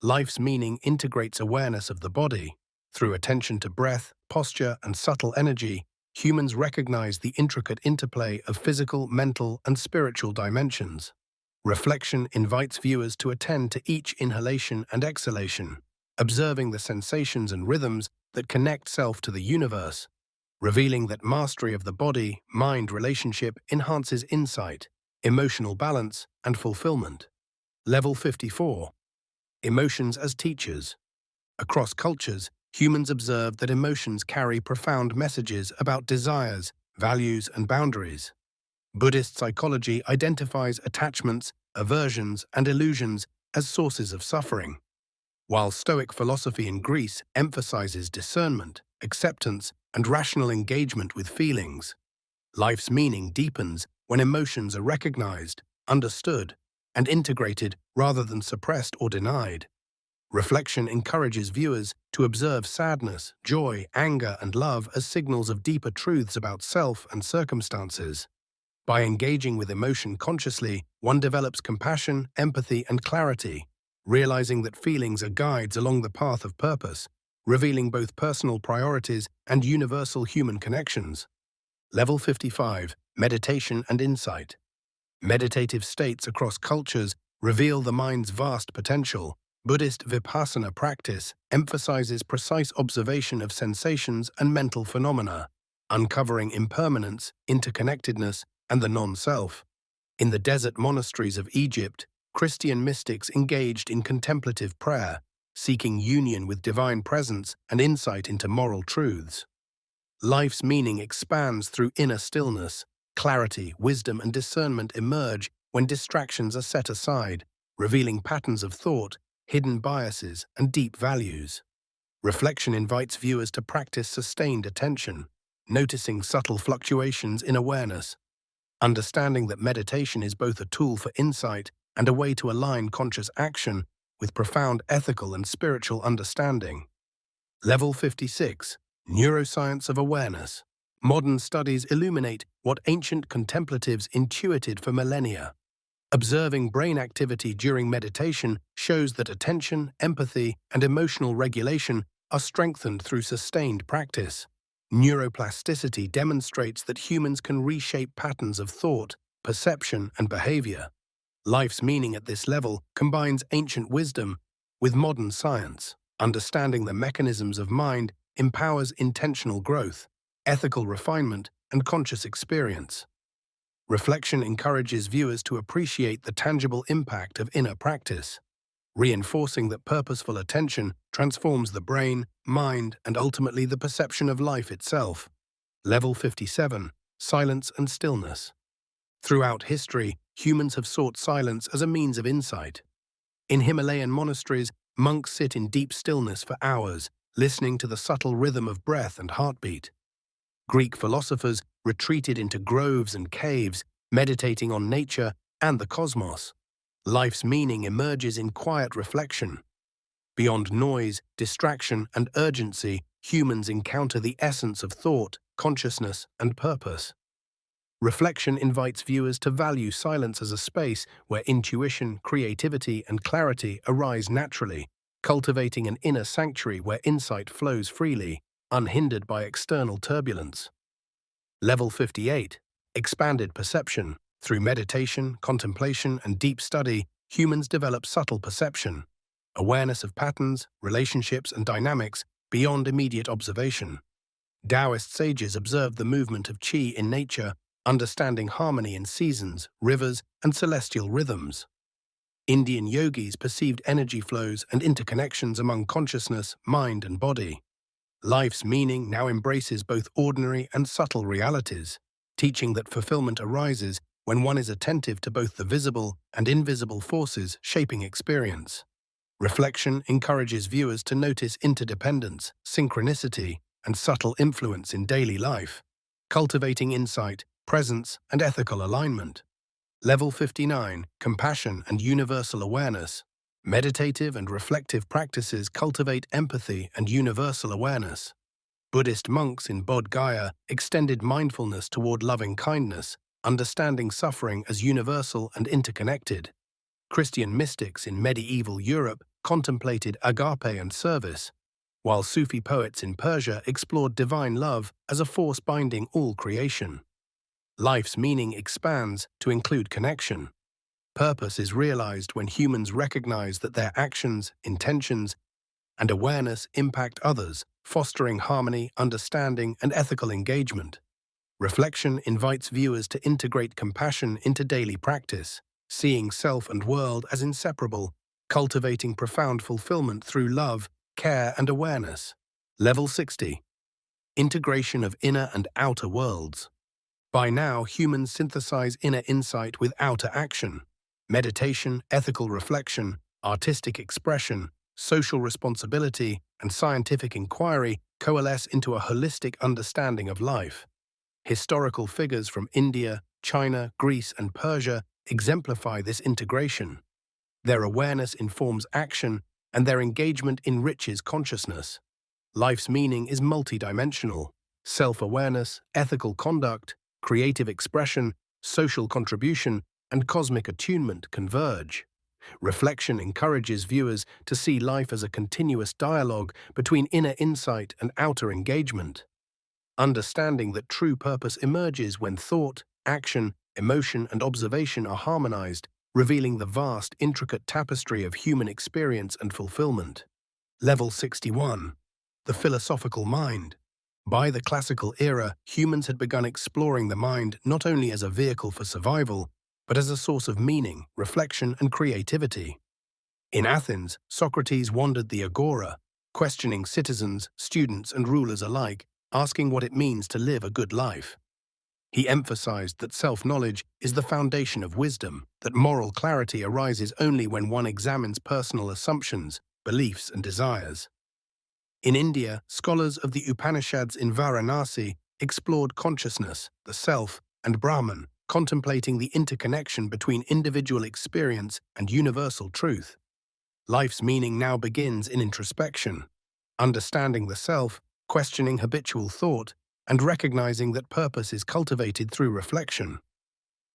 Life's meaning integrates awareness of the body. Through attention to breath, posture, and subtle energy, humans recognize the intricate interplay of physical, mental, and spiritual dimensions. Reflection invites viewers to attend to each inhalation and exhalation, observing the sensations and rhythms that connect self to the universe, revealing that mastery of the body-mind relationship enhances insight, emotional balance, and fulfillment. Level 54. Emotions as teachers. Across cultures, humans observe that emotions carry profound messages about desires, values, and boundaries. Buddhist psychology identifies attachments, aversions, and illusions as sources of suffering, while Stoic philosophy in Greece emphasizes discernment, acceptance, and rational engagement with feelings. Life's meaning deepens when emotions are recognized, understood, and integrated rather than suppressed or denied. Reflection encourages viewers to observe sadness, joy, anger, and love as signals of deeper truths about self and circumstances. By engaging with emotion consciously, one develops compassion, empathy, and clarity, realizing that feelings are guides along the path of purpose, revealing both personal priorities and universal human connections. Level 55. Meditation and insight. Meditative states across cultures reveal the mind's vast potential. Buddhist vipassana practice emphasizes precise observation of sensations and mental phenomena, uncovering impermanence, interconnectedness, and the non-self. In the desert monasteries of Egypt, Christian mystics engaged in contemplative prayer, seeking union with divine presence and insight into moral truths. Life's meaning expands through inner stillness. Clarity, wisdom, and discernment emerge when distractions are set aside, revealing patterns of thought, hidden biases, and deep values. Reflection invites viewers to practice sustained attention, noticing subtle fluctuations in awareness, understanding that meditation is both a tool for insight and a way to align conscious action with profound ethical and spiritual understanding. Level 56. Neuroscience of awareness. Modern studies illuminate what ancient contemplatives intuited for millennia: Observing brain activity during meditation shows that attention, empathy, and emotional regulation are strengthened through sustained practice. Neuroplasticity demonstrates that humans can reshape patterns of thought, perception, and behavior. Life's meaning at this level combines ancient wisdom with modern science. Understanding the mechanisms of mind empowers intentional growth, ethical refinement, and conscious experience. Reflection encourages viewers to appreciate the tangible impact of inner practice, reinforcing that purposeful attention transforms the brain, mind, and ultimately the perception of life itself. Level 57. Silence and Stillness. Throughout history, humans have sought silence as a means of insight. In Himalayan monasteries, monks sit in deep stillness for hours, listening to the subtle rhythm of breath and heartbeat. Greek philosophers retreated into groves and caves, meditating on nature and the cosmos. Life's meaning emerges in quiet reflection. Beyond noise, distraction, and urgency, humans encounter the essence of thought, consciousness, and purpose. Reflection invites viewers to value silence as a space where intuition, creativity, and clarity arise naturally, cultivating an inner sanctuary where insight flows freely, unhindered by external turbulence. Level 58. Expanded Perception. Through meditation, contemplation, and deep study, humans develop subtle perception, awareness of patterns, relationships, and dynamics beyond immediate observation. Taoist sages observed the movement of qi in nature, understanding harmony in seasons, rivers, and celestial rhythms. Indian yogis perceived energy flows and interconnections among consciousness, mind, and body. Life's meaning now embraces both ordinary and subtle realities, teaching that fulfillment arises when one is attentive to both the visible and invisible forces shaping experience. Reflection encourages viewers to notice interdependence, synchronicity, and subtle influence in daily life, cultivating insight, presence, and ethical alignment. Level 59. Compassion and Universal Awareness. Meditative and reflective practices cultivate empathy and universal awareness. Buddhist monks in Bodh Gaya extended mindfulness toward loving kindness, understanding suffering as universal and interconnected. Christian mystics in medieval Europe contemplated agape and service, while Sufi poets in Persia explored divine love as a force binding all creation. Life's meaning expands to include connection. Purpose is realized when humans recognize that their actions, intentions, and awareness impact others, fostering harmony, understanding, and ethical engagement. Reflection invites viewers to integrate compassion into daily practice, seeing self and world as inseparable, cultivating profound fulfillment through love, care, and awareness. Level 60. Integration of inner and outer worlds. By now, humans synthesize inner insight with outer action. Meditation, ethical reflection, artistic expression, social responsibility, and scientific inquiry coalesce into a holistic understanding of life. Historical figures from India, China, Greece, and Persia exemplify this integration. Their awareness informs action, and their engagement enriches consciousness. Life's meaning is multidimensional. Self-awareness, ethical conduct, creative expression, social contribution, and cosmic attunement converge. Reflection encourages viewers to see life as a continuous dialogue between inner insight and outer engagement. Understanding that true purpose emerges when thought, action, emotion, and observation are harmonized, revealing the vast, intricate tapestry of human experience and fulfillment. Level 61. The Philosophical Mind. By the classical era, humans had begun exploring the mind not only as a vehicle for survival, but as a source of meaning, reflection, and creativity. In Athens, Socrates wandered the agora, questioning citizens, students, and rulers alike, asking what it means to live a good life. He emphasized that self-knowledge is the foundation of wisdom, that moral clarity arises only when one examines personal assumptions, beliefs, and desires. In India, scholars of the Upanishads in Varanasi explored consciousness, the self, and Brahman, contemplating the interconnection between individual experience and universal truth. Life's meaning now begins in introspection, understanding the self, questioning habitual thought, and recognizing that purpose is cultivated through reflection.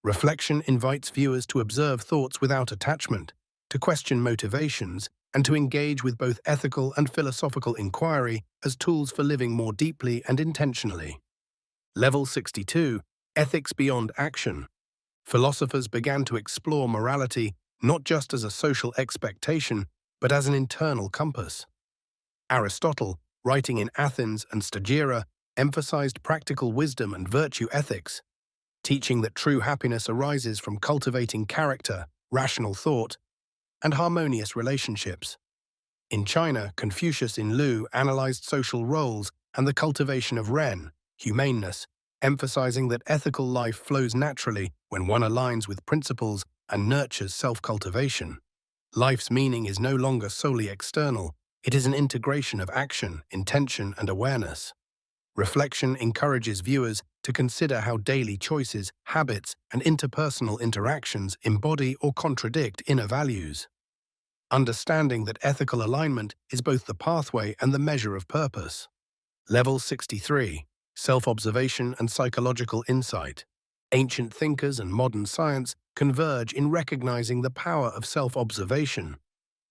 Reflection invites viewers to observe thoughts without attachment, to question motivations, and to engage with both ethical and philosophical inquiry as tools for living more deeply and intentionally. Level 62, Ethics Beyond Action. Philosophers began to explore morality not just as a social expectation, but as an internal compass. Aristotle, writing in Athens and Stagira, emphasized practical wisdom and virtue ethics, teaching that true happiness arises from cultivating character, rational thought, and harmonious relationships. In China, Confucius in Lu analyzed social roles and the cultivation of ren, humaneness, emphasizing that ethical life flows naturally when one aligns with principles and nurtures self-cultivation. Life's meaning is no longer solely external, it is an integration of action, intention, and awareness. Reflection encourages viewers to consider how daily choices, habits, and interpersonal interactions embody or contradict inner values. Understanding that ethical alignment is both the pathway and the measure of purpose. Level 63, Self-Observation and Psychological Insight. Ancient thinkers and modern science converge in recognizing the power of self-observation.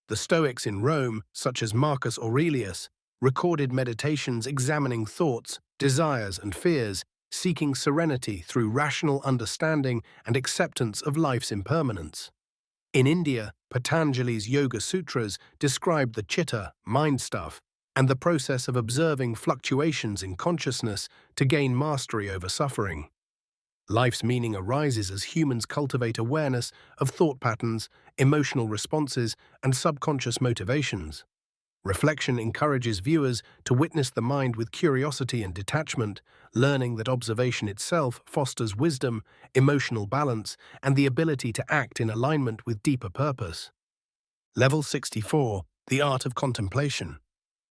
The Stoics in Rome, such as Marcus Aurelius, recorded meditations examining thoughts, desires, and fears, seeking serenity through rational understanding and acceptance of life's impermanence. In India, Patanjali's Yoga Sutras describe the chitta, mind stuff, and the process of observing fluctuations in consciousness to gain mastery over suffering. Life's meaning arises as humans cultivate awareness of thought patterns, emotional responses, and subconscious motivations. Reflection encourages viewers to witness the mind with curiosity and detachment, learning that observation itself fosters wisdom, emotional balance, and the ability to act in alignment with deeper purpose. Level 64, The Art of Contemplation.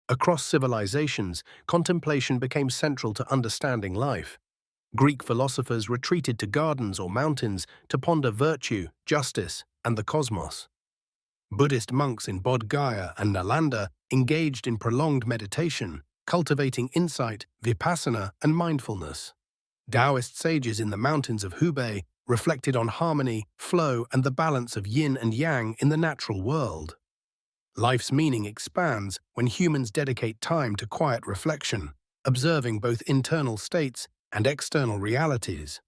Across civilizations, contemplation became central to understanding life. Greek philosophers retreated to gardens or mountains to ponder virtue, justice, and the cosmos. Buddhist monks in Bodh Gaya and Nalanda engaged in prolonged meditation, cultivating insight, vipassana, and mindfulness. Taoist sages in the mountains of Hubei reflected on harmony, flow, and the balance of yin and yang in the natural world. Life's meaning expands when humans dedicate time to quiet reflection, observing both internal states and external realities.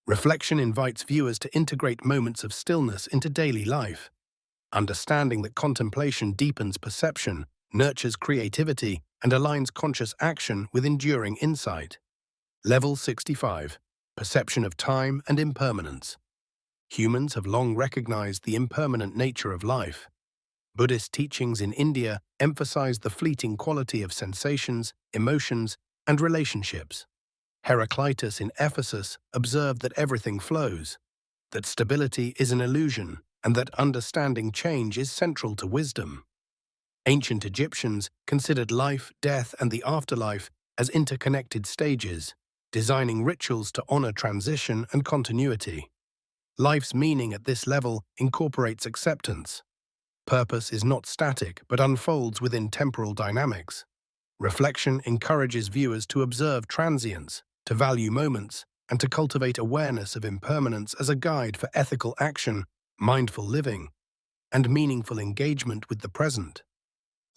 Reflection invites viewers to integrate moments of stillness into daily life, understanding that contemplation deepens perception, nurtures creativity, and aligns conscious action with enduring insight. Level 65, Perception of Time and Impermanence. Humans have long recognized the impermanent nature of life. Buddhist teachings in India emphasize the fleeting quality of sensations, emotions, and relationships. Heraclitus in Ephesus observed that everything flows, that stability is an illusion, and that understanding change is central to wisdom. Ancient Egyptians considered life, death, and the afterlife as interconnected stages, designing rituals to honor transition and continuity. Life's meaning at this level incorporates acceptance. Purpose is not static but unfolds within temporal dynamics. Reflection encourages viewers to observe transience, to value moments, and to cultivate awareness of impermanence as a guide for ethical action, mindful living, and meaningful engagement with the present.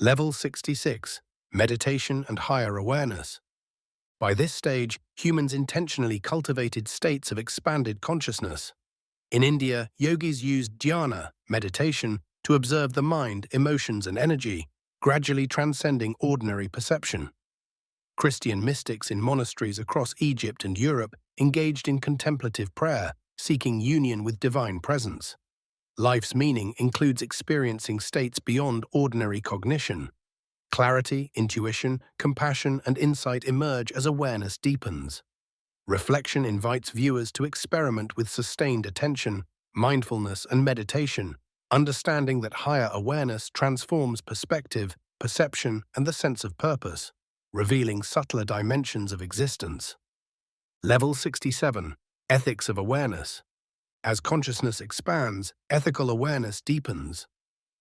Level 66, Meditation and Higher Awareness. By this stage, humans intentionally cultivated states of expanded consciousness. In India, yogis used dhyana, meditation, to observe the mind, emotions, and energy, gradually transcending ordinary perception. Christian mystics in monasteries across Egypt and Europe engaged in contemplative prayer, seeking union with divine presence. Life's meaning includes experiencing states beyond ordinary cognition. Clarity, intuition, compassion, and insight emerge as awareness deepens. Reflection invites viewers to experiment with sustained attention, mindfulness, and meditation, understanding that higher awareness transforms perspective, perception, and the sense of purpose, revealing subtler dimensions of existence. Level 67, Ethics of Awareness. As consciousness expands, ethical awareness deepens.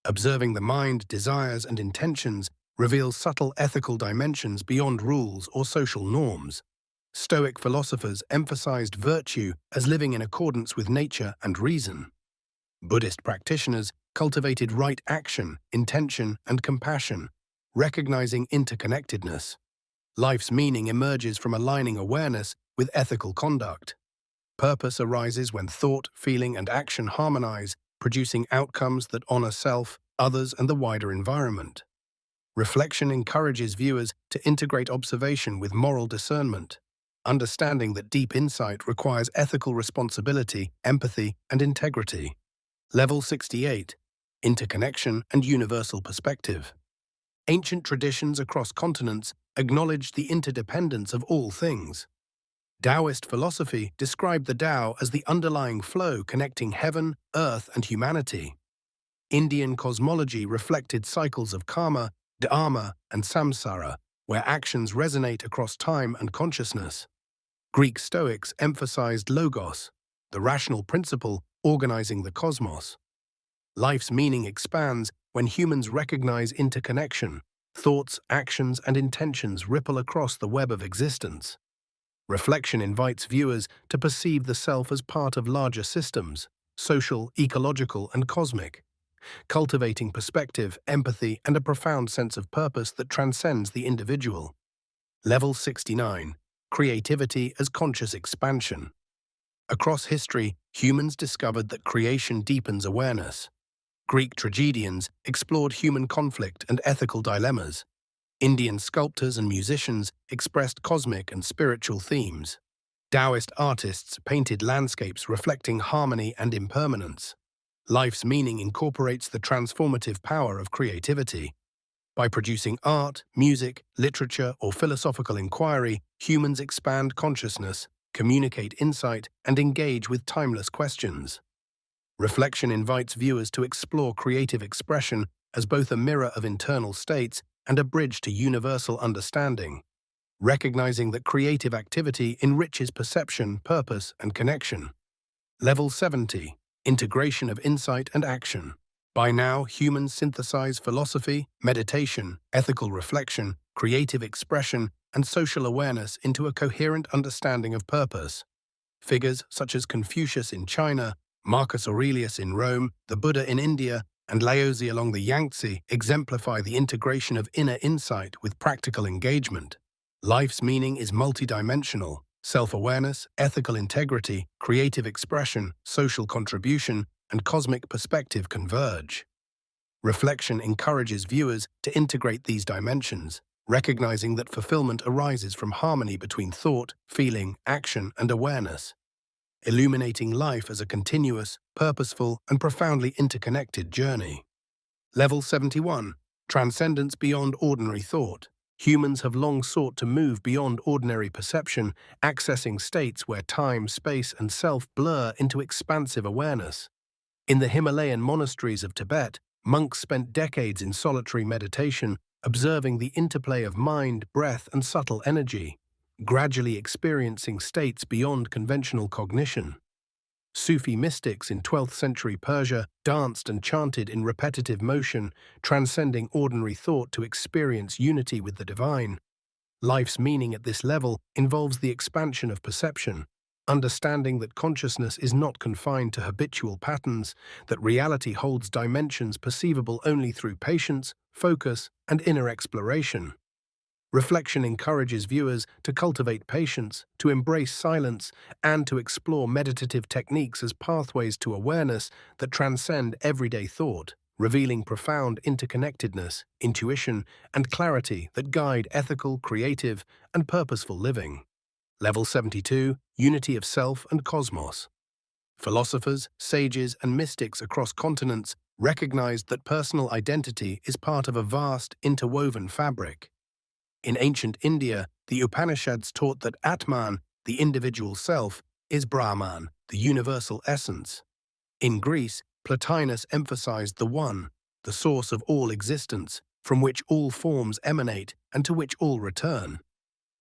Observing the mind, desires, and intentions reveals subtle ethical dimensions beyond rules or social norms. Stoic philosophers emphasized virtue as living in accordance with nature and reason. Buddhist practitioners cultivated right action, intention, and compassion, recognizing interconnectedness. Life's meaning emerges from aligning awareness with ethical conduct. Purpose arises when thought, feeling, and action harmonize, producing outcomes that honor self, others, and the wider environment. Reflection encourages viewers to integrate observation with moral discernment, understanding that deep insight requires ethical responsibility, empathy, and integrity. Level 68. Interconnection and universal perspective. Ancient traditions across continents acknowledged the interdependence of all things. Taoist philosophy described the Tao as the underlying flow connecting heaven, earth, and humanity. Indian cosmology reflected cycles of karma, dharma, and samsara, where actions resonate across time and consciousness. Greek Stoics emphasized logos, the rational principle organizing the cosmos. Life's meaning expands when humans recognize interconnection. Thoughts, actions, and intentions ripple across the web of existence. Reflection invites viewers to perceive the self as part of larger systems, social, ecological, and cosmic, cultivating perspective, empathy, and a profound sense of purpose that transcends the individual. Level 69. Creativity as conscious expansion. Across history, humans discovered that creation deepens awareness. Greek tragedians explored human conflict and ethical dilemmas. Indian sculptors and musicians expressed cosmic and spiritual themes. Taoist artists painted landscapes reflecting harmony and impermanence. Life's meaning incorporates the transformative power of creativity. By producing art, music, literature, or philosophical inquiry, humans expand consciousness, communicate insight, and engage with timeless questions. Reflection invites viewers to explore creative expression as both a mirror of internal states and a bridge to universal understanding, recognizing that creative activity enriches perception, purpose, and connection. Level 70. Integration of insight and action. By now, humans synthesize philosophy, meditation, ethical reflection, creative expression, and social awareness into a coherent understanding of purpose. Figures such as Confucius in China, Marcus Aurelius in Rome, the Buddha in India, and Laozi along the Yangtze exemplify the integration of inner insight with practical engagement. Life's meaning is multidimensional. Self-awareness, ethical integrity, creative expression, social contribution, and cosmic perspective converge. Reflection encourages viewers to integrate these dimensions, recognizing that fulfillment arises from harmony between thought, feeling, action, and awareness, illuminating life as a continuous, purposeful, and profoundly interconnected journey. Level 71. Transcendence beyond ordinary thought. Humans have long sought to move beyond ordinary perception, accessing states where time, space, and self blur into expansive awareness. In the Himalayan monasteries of Tibet, monks spent decades in solitary meditation, observing the interplay of mind, breath, and subtle energy, gradually experiencing states beyond conventional cognition. Sufi mystics in 12th century Persia danced and chanted in repetitive motion, transcending ordinary thought to experience unity with the divine. Life's meaning at this level involves the expansion of perception, understanding that consciousness is not confined to habitual patterns, that reality holds dimensions perceivable only through patience, focus, and inner exploration. Reflection encourages viewers to cultivate patience, to embrace silence, and to explore meditative techniques as pathways to awareness that transcend everyday thought, revealing profound interconnectedness, intuition, and clarity that guide ethical, creative, and purposeful living. Level 72. Unity of Self and Cosmos. Philosophers, sages, and mystics across continents recognized that personal identity is part of a vast, interwoven fabric. In ancient India, the Upanishads taught that Atman, the individual self, is Brahman, the universal essence. In Greece, Plotinus emphasized the One, the source of all existence, from which all forms emanate and to which all return.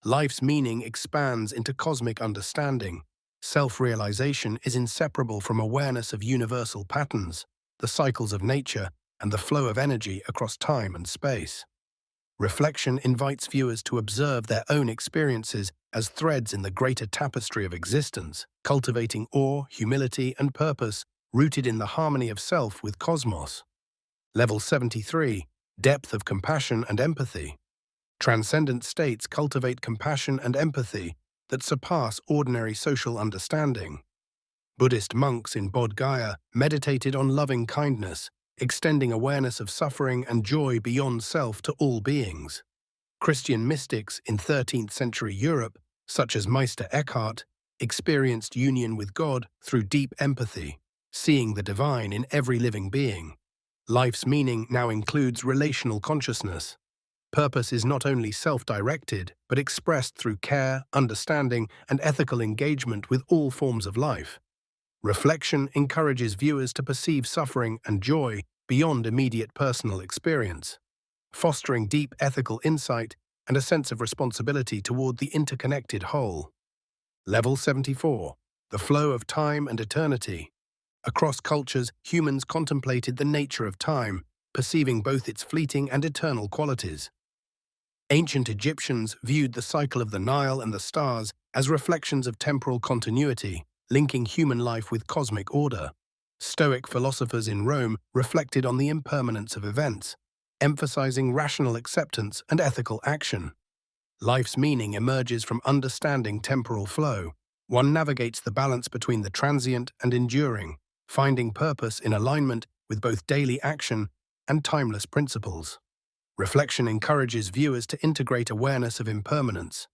Life's meaning expands into cosmic understanding. Self-realization is inseparable from awareness of universal patterns, the cycles of nature, and the flow of energy across time and space. Reflection invites viewers to observe their own experiences as threads in the greater tapestry of existence, cultivating awe, humility, and purpose rooted in the harmony of self with cosmos. Level 73. Depth of compassion and empathy. Transcendent states cultivate compassion and empathy that surpass ordinary social understanding. Buddhist monks in Bodh Gaya meditated on loving kindness, extending awareness of suffering and joy beyond self to all beings. Christian mystics in 13th century Europe, such as Meister Eckhart, experienced union with God through deep empathy, seeing the divine in every living being. Life's meaning now includes relational consciousness. Purpose is not only self-directed, but expressed through care, understanding, and ethical engagement with all forms of life. Reflection encourages viewers to perceive suffering and joy beyond immediate personal experience, fostering deep ethical insight and a sense of responsibility toward the interconnected whole. Level 74. The flow of time and eternity. Across cultures, humans contemplated the nature of time, perceiving both its fleeting and eternal qualities. Ancient Egyptians viewed the cycle of the Nile and the stars as reflections of temporal continuity, linking human life with cosmic order. Stoic philosophers in Rome reflected on the impermanence of events, emphasizing rational acceptance and ethical action. Life's meaning emerges from understanding temporal flow. One navigates the balance between the transient and enduring, finding purpose in alignment with both daily action and timeless principles. Reflection encourages viewers to integrate awareness of impermanence,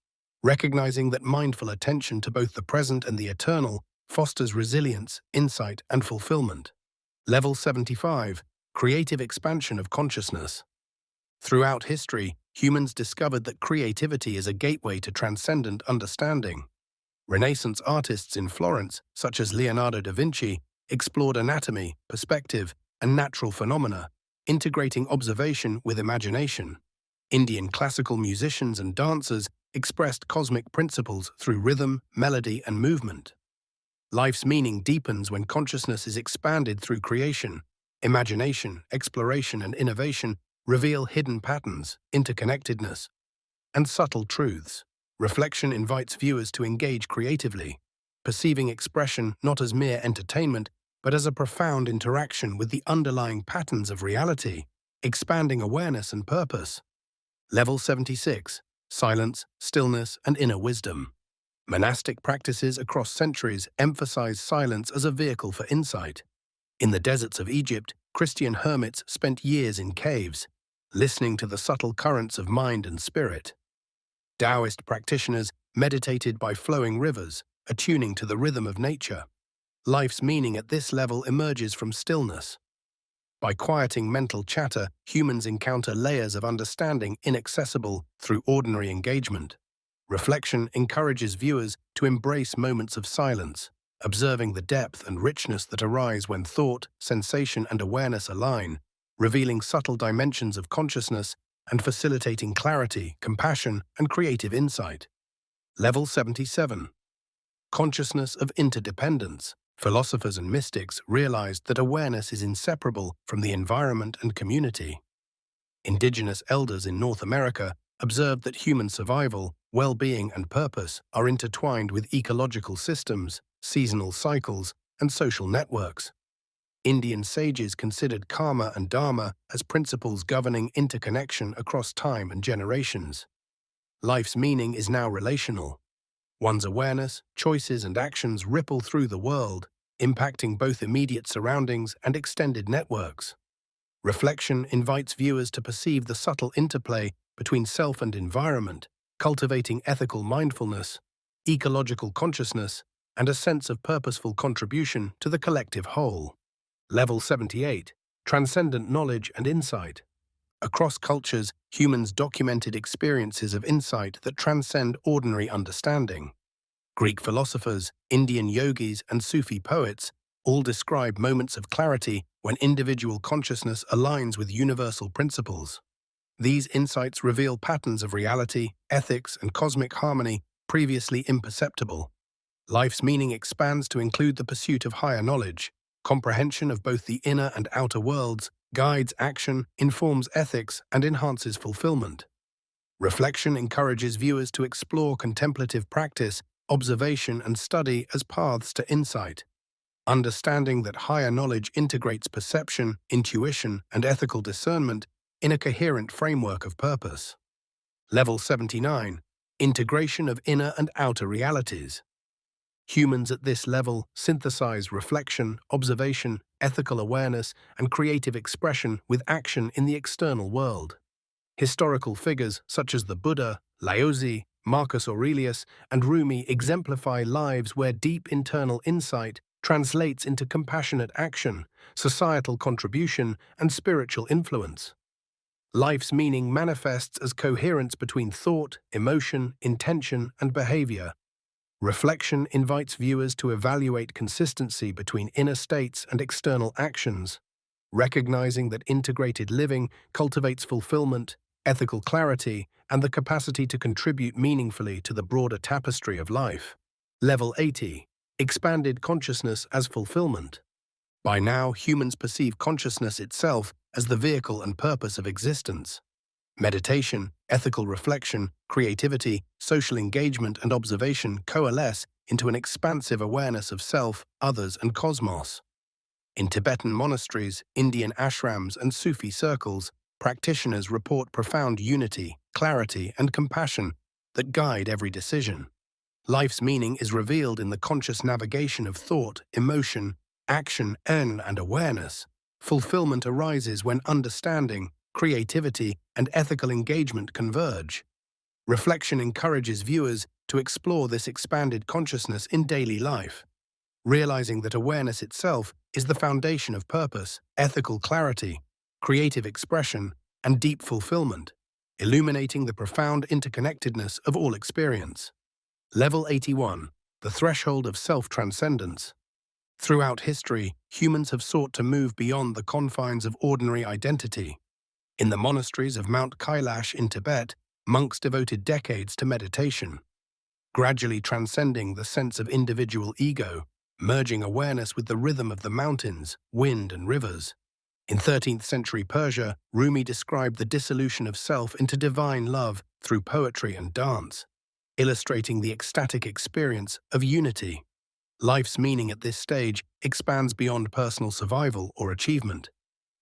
recognizing that mindful attention to both the present and the eternal fosters resilience, insight, and fulfillment. Level 75. Creative expansion of consciousness. Throughout history, humans discovered that creativity is a gateway to transcendent understanding. Renaissance artists in Florence, such as Leonardo da Vinci, explored anatomy, perspective, and natural phenomena, integrating observation with imagination. Indian classical musicians and dancers expressed cosmic principles through rhythm, melody, and movement. Life's meaning deepens when consciousness is expanded through creation. Imagination, exploration, and innovation reveal hidden patterns, interconnectedness, and subtle truths. Reflection invites viewers to engage creatively, perceiving expression not as mere entertainment, but as a profound interaction with the underlying patterns of reality, expanding awareness and purpose. Level 76. Silence, stillness, and inner wisdom. Monastic practices across centuries emphasize silence as a vehicle for insight. In the deserts of Egypt, Christian hermits spent years in caves, listening to the subtle currents of mind and spirit. Taoist practitioners meditated by flowing rivers, attuning to the rhythm of nature. Life's meaning at this level emerges from stillness. By quieting mental chatter, humans encounter layers of understanding inaccessible through ordinary engagement. Reflection encourages viewers to embrace moments of silence, observing the depth and richness that arise when thought, sensation, and awareness align, revealing subtle dimensions of consciousness and facilitating clarity, compassion, and creative insight. Level 77. Consciousness of interdependence. Philosophers and mystics realized that awareness is inseparable from the environment and community. Indigenous elders in North America observed that human survival, well-being, and purpose are intertwined with ecological systems, seasonal cycles, and social networks. Indian sages considered karma and dharma as principles governing interconnection across time and generations. Life's meaning is now relational. One's awareness, choices, and actions ripple through the world, impacting both immediate surroundings and extended networks. Reflection invites viewers to perceive the subtle interplay between self and environment, cultivating ethical mindfulness, ecological consciousness, and a sense of purposeful contribution to the collective whole. Level 78. Transcendent knowledge and insight. Across cultures, humans documented experiences of insight that transcend ordinary understanding. Greek philosophers, Indian yogis, and Sufi poets all describe moments of clarity when individual consciousness aligns with universal principles. These insights reveal patterns of reality, ethics, and cosmic harmony previously imperceptible. Life's meaning expands to include the pursuit of higher knowledge. Comprehension of both the inner and outer worlds guides action, informs ethics, and enhances fulfillment. Reflection encourages viewers to explore contemplative practice, observation, and study as paths to insight. Understanding that higher knowledge integrates perception, intuition, and ethical discernment in a coherent framework of purpose. Level 79. Integration of inner and outer realities. Humans at this level synthesize reflection, observation, ethical awareness, and creative expression with action in the external world. Historical figures such as the Buddha, Laozi, Marcus Aurelius, and Rumi exemplify lives where deep internal insight translates into compassionate action, societal contribution, and spiritual influence. Life's meaning manifests as coherence between thought, emotion, intention, and behavior. Reflection invites viewers to evaluate consistency between inner states and external actions, recognizing that integrated living cultivates fulfillment, ethical clarity, and the capacity to contribute meaningfully to the broader tapestry of life. Level 80. Expanded consciousness as fulfillment. By now, humans perceive consciousness itself as the vehicle and purpose of existence. Meditation, ethical reflection, creativity, social engagement, and observation coalesce into an expansive awareness of self, others, and cosmos. In Tibetan monasteries, Indian ashrams, and Sufi circles, practitioners report profound unity, clarity, and compassion that guide every decision. Life's meaning is revealed in the conscious navigation of thought, emotion, action, and awareness. Fulfillment arises when understanding, creativity, and ethical engagement converge. Reflection encourages viewers to explore this expanded consciousness in daily life, realizing that awareness itself is the foundation of purpose, ethical clarity, creative expression, and deep fulfillment, illuminating the profound interconnectedness of all experience. Level 81. The threshold of self-transcendence. Throughout history, humans have sought to move beyond the confines of ordinary identity. In the monasteries of Mount Kailash in Tibet, monks devoted decades to meditation, gradually transcending the sense of individual ego, merging awareness with the rhythm of the mountains, wind, and rivers. In 13th century Persia, Rumi described the dissolution of self into divine love through poetry and dance, illustrating the ecstatic experience of unity. Life's meaning at this stage expands beyond personal survival or achievement.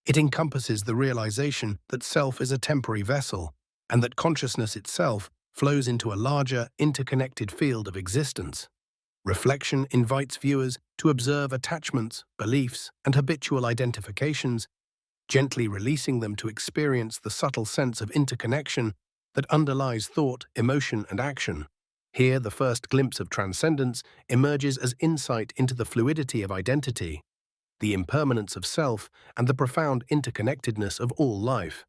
It encompasses the realization that self is a temporary vessel, and that consciousness itself flows into a larger, interconnected field of existence. Reflection invites viewers to observe attachments, beliefs, and habitual identifications, gently releasing them to experience the subtle sense of interconnection that underlies thought, emotion, and action. Here, the first glimpse of transcendence emerges as insight into the fluidity of identity, the impermanence of self, and the profound interconnectedness of all life.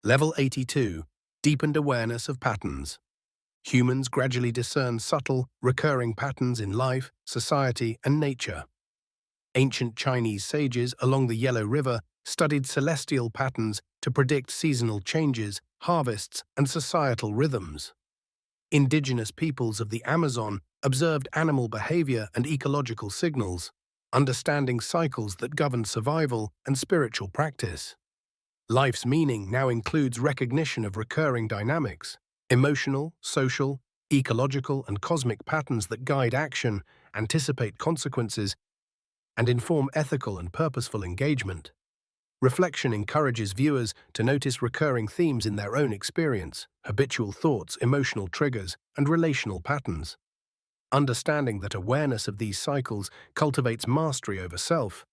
Level 82. Deepened awareness of patterns. Humans gradually discern subtle, recurring patterns in life, society, and nature. Ancient Chinese sages along the Yellow River studied celestial patterns to predict seasonal changes, harvests, and societal rhythms. Indigenous peoples of the Amazon observed animal behavior and ecological signals, understanding cycles that govern survival and spiritual practice. Life's meaning now includes recognition of recurring dynamics, emotional, social, ecological, and cosmic patterns that guide action, anticipate consequences, and inform ethical and purposeful engagement. Reflection encourages viewers to notice recurring themes in their own experience, habitual thoughts, emotional triggers, and relational patterns. Understanding that awareness of these cycles cultivates mastery over self,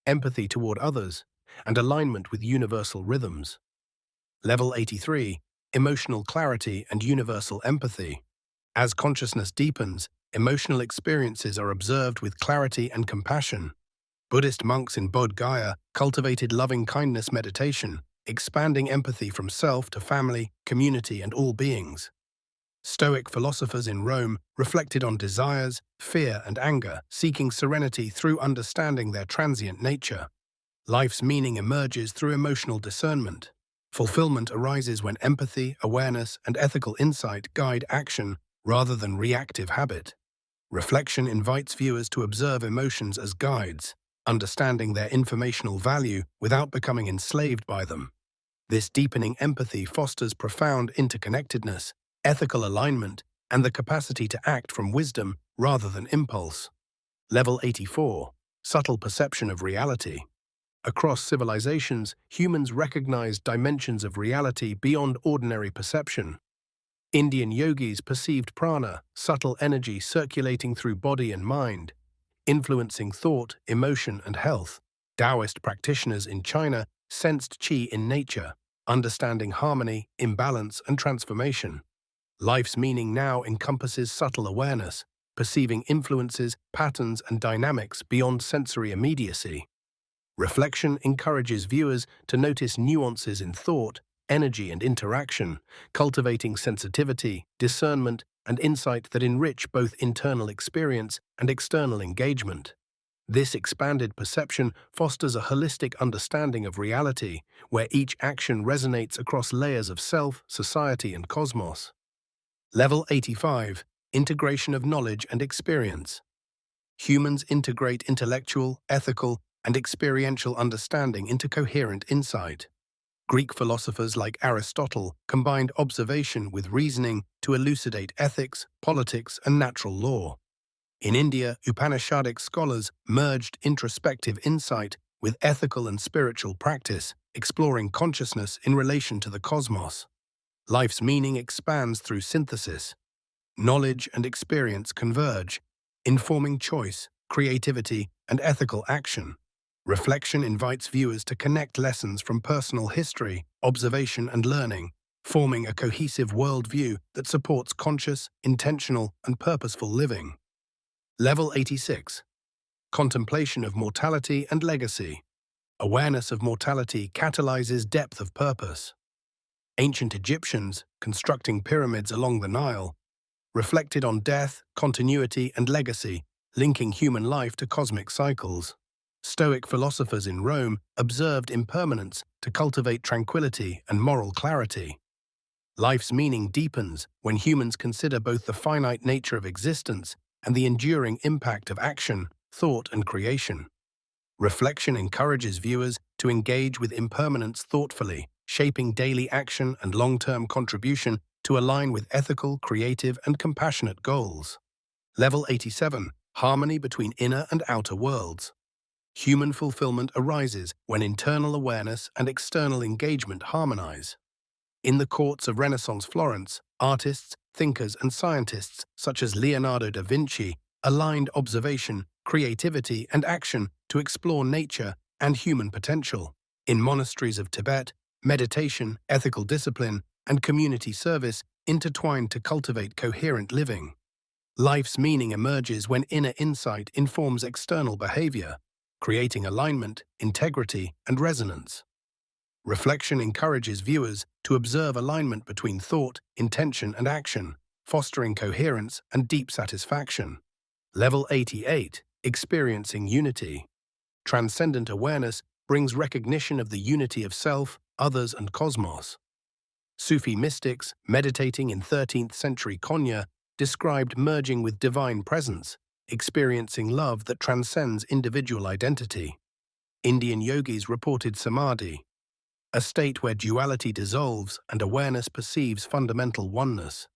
empathy toward others, and alignment with universal rhythms. Level 83. Emotional clarity and universal empathy. As consciousness deepens, emotional experiences are observed with clarity and compassion. Buddhist monks in Bodh Gaya cultivated loving-kindness meditation, expanding empathy from self to family, community, and all beings. Stoic philosophers in Rome reflected on desires, fear, and anger, seeking serenity through understanding their transient nature. Life's meaning emerges through emotional discernment. Fulfillment arises when empathy, awareness, and ethical insight guide action rather than reactive habit. Reflection invites viewers to observe emotions as guides, understanding their informational value without becoming enslaved by them. This deepening empathy fosters profound interconnectedness, ethical alignment, and the capacity to act from wisdom rather than impulse. Level 84. Subtle perception of reality. Across civilizations, humans recognize dimensions of reality beyond ordinary perception. Indian yogis perceived prana, subtle energy circulating through body and mind, influencing thought, emotion, and health. Taoist practitioners in China sensed qi in nature, understanding harmony, imbalance, and transformation. Life's meaning now encompasses subtle awareness, perceiving influences, patterns, and dynamics beyond sensory immediacy. Reflection encourages viewers to notice nuances in thought, energy, and interaction, cultivating sensitivity, discernment, and insight that enrich both internal experience and external engagement. This expanded perception fosters a holistic understanding of reality, where each action resonates across layers of self, society, and cosmos. Level 85. Integration of knowledge and experience. Humans integrate intellectual, ethical, and experiential understanding into coherent insight. Greek philosophers like Aristotle combined observation with reasoning to elucidate ethics, politics, and natural law. In India, Upanishadic scholars merged introspective insight with ethical and spiritual practice, exploring consciousness in relation to the cosmos. Life's meaning expands through synthesis. Knowledge and experience converge, informing choice, creativity, and ethical action. Reflection invites viewers to connect lessons from personal history, observation, and learning, forming a cohesive worldview that supports conscious, intentional, and purposeful living. Level 86. Contemplation of mortality and legacy. Awareness of mortality catalyzes depth of purpose. Ancient Egyptians, constructing pyramids along the Nile, reflected on death, continuity, and legacy, linking human life to cosmic cycles. Stoic philosophers in Rome observed impermanence to cultivate tranquility and moral clarity. Life's meaning deepens when humans consider both the finite nature of existence and the enduring impact of action, thought, and creation. Reflection encourages viewers to engage with impermanence thoughtfully, shaping daily action and long-term contribution to align with ethical, creative, and compassionate goals. Level 87. Harmony between inner and outer worlds. Human fulfillment arises when internal awareness and external engagement harmonize. In the courts of Renaissance Florence, artists, thinkers, and scientists such as Leonardo da Vinci aligned observation, creativity, and action to explore nature and human potential. In monasteries of Tibet, meditation, ethical discipline, and community service intertwined to cultivate coherent living. Life's meaning emerges when inner insight informs external behavior, creating alignment, integrity, and resonance. Reflection encourages viewers to observe alignment between thought, intention, and action, fostering coherence and deep satisfaction. Level 88. Experiencing unity. Transcendent awareness brings recognition of the unity of self, others, and cosmos. Sufi mystics, meditating in 13th century Konya, described merging with divine presence, experiencing love that transcends individual identity. Indian yogis reported samadhi, a state where duality dissolves and awareness perceives fundamental oneness.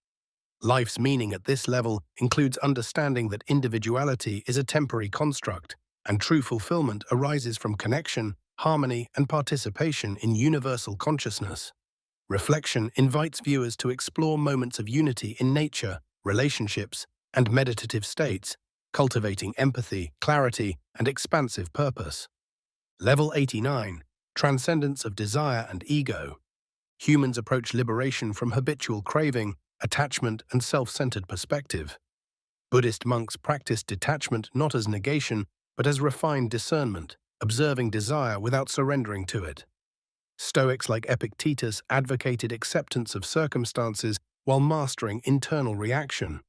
Life's meaning at this level includes understanding that individuality is a temporary construct, and true fulfillment arises from connection, harmony, and participation in universal consciousness. Reflection invites viewers to explore moments of unity in nature, relationships, and meditative states, cultivating empathy, clarity, and expansive purpose. Level 89. Transcendence of desire and ego. Humans approach liberation from habitual craving, attachment, and self-centered perspective. Buddhist monks practiced detachment not as negation, but as refined discernment, observing desire without surrendering to it. Stoics like Epictetus advocated acceptance of circumstances while mastering internal reaction.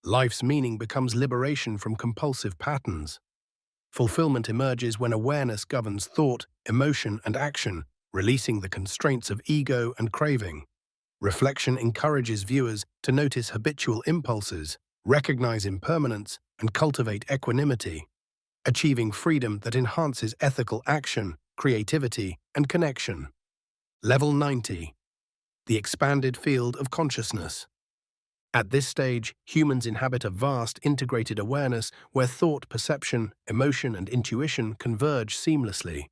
Life's meaning becomes liberation from compulsive patterns. Fulfillment emerges when awareness governs thought, emotion, and action, releasing the constraints of ego and craving. Reflection encourages viewers to notice habitual impulses, recognize impermanence, and cultivate equanimity, achieving freedom that enhances ethical action, creativity, and connection. Level 90. The expanded field of consciousness. At this stage, humans inhabit a vast integrated awareness where thought, perception, emotion, and intuition converge seamlessly.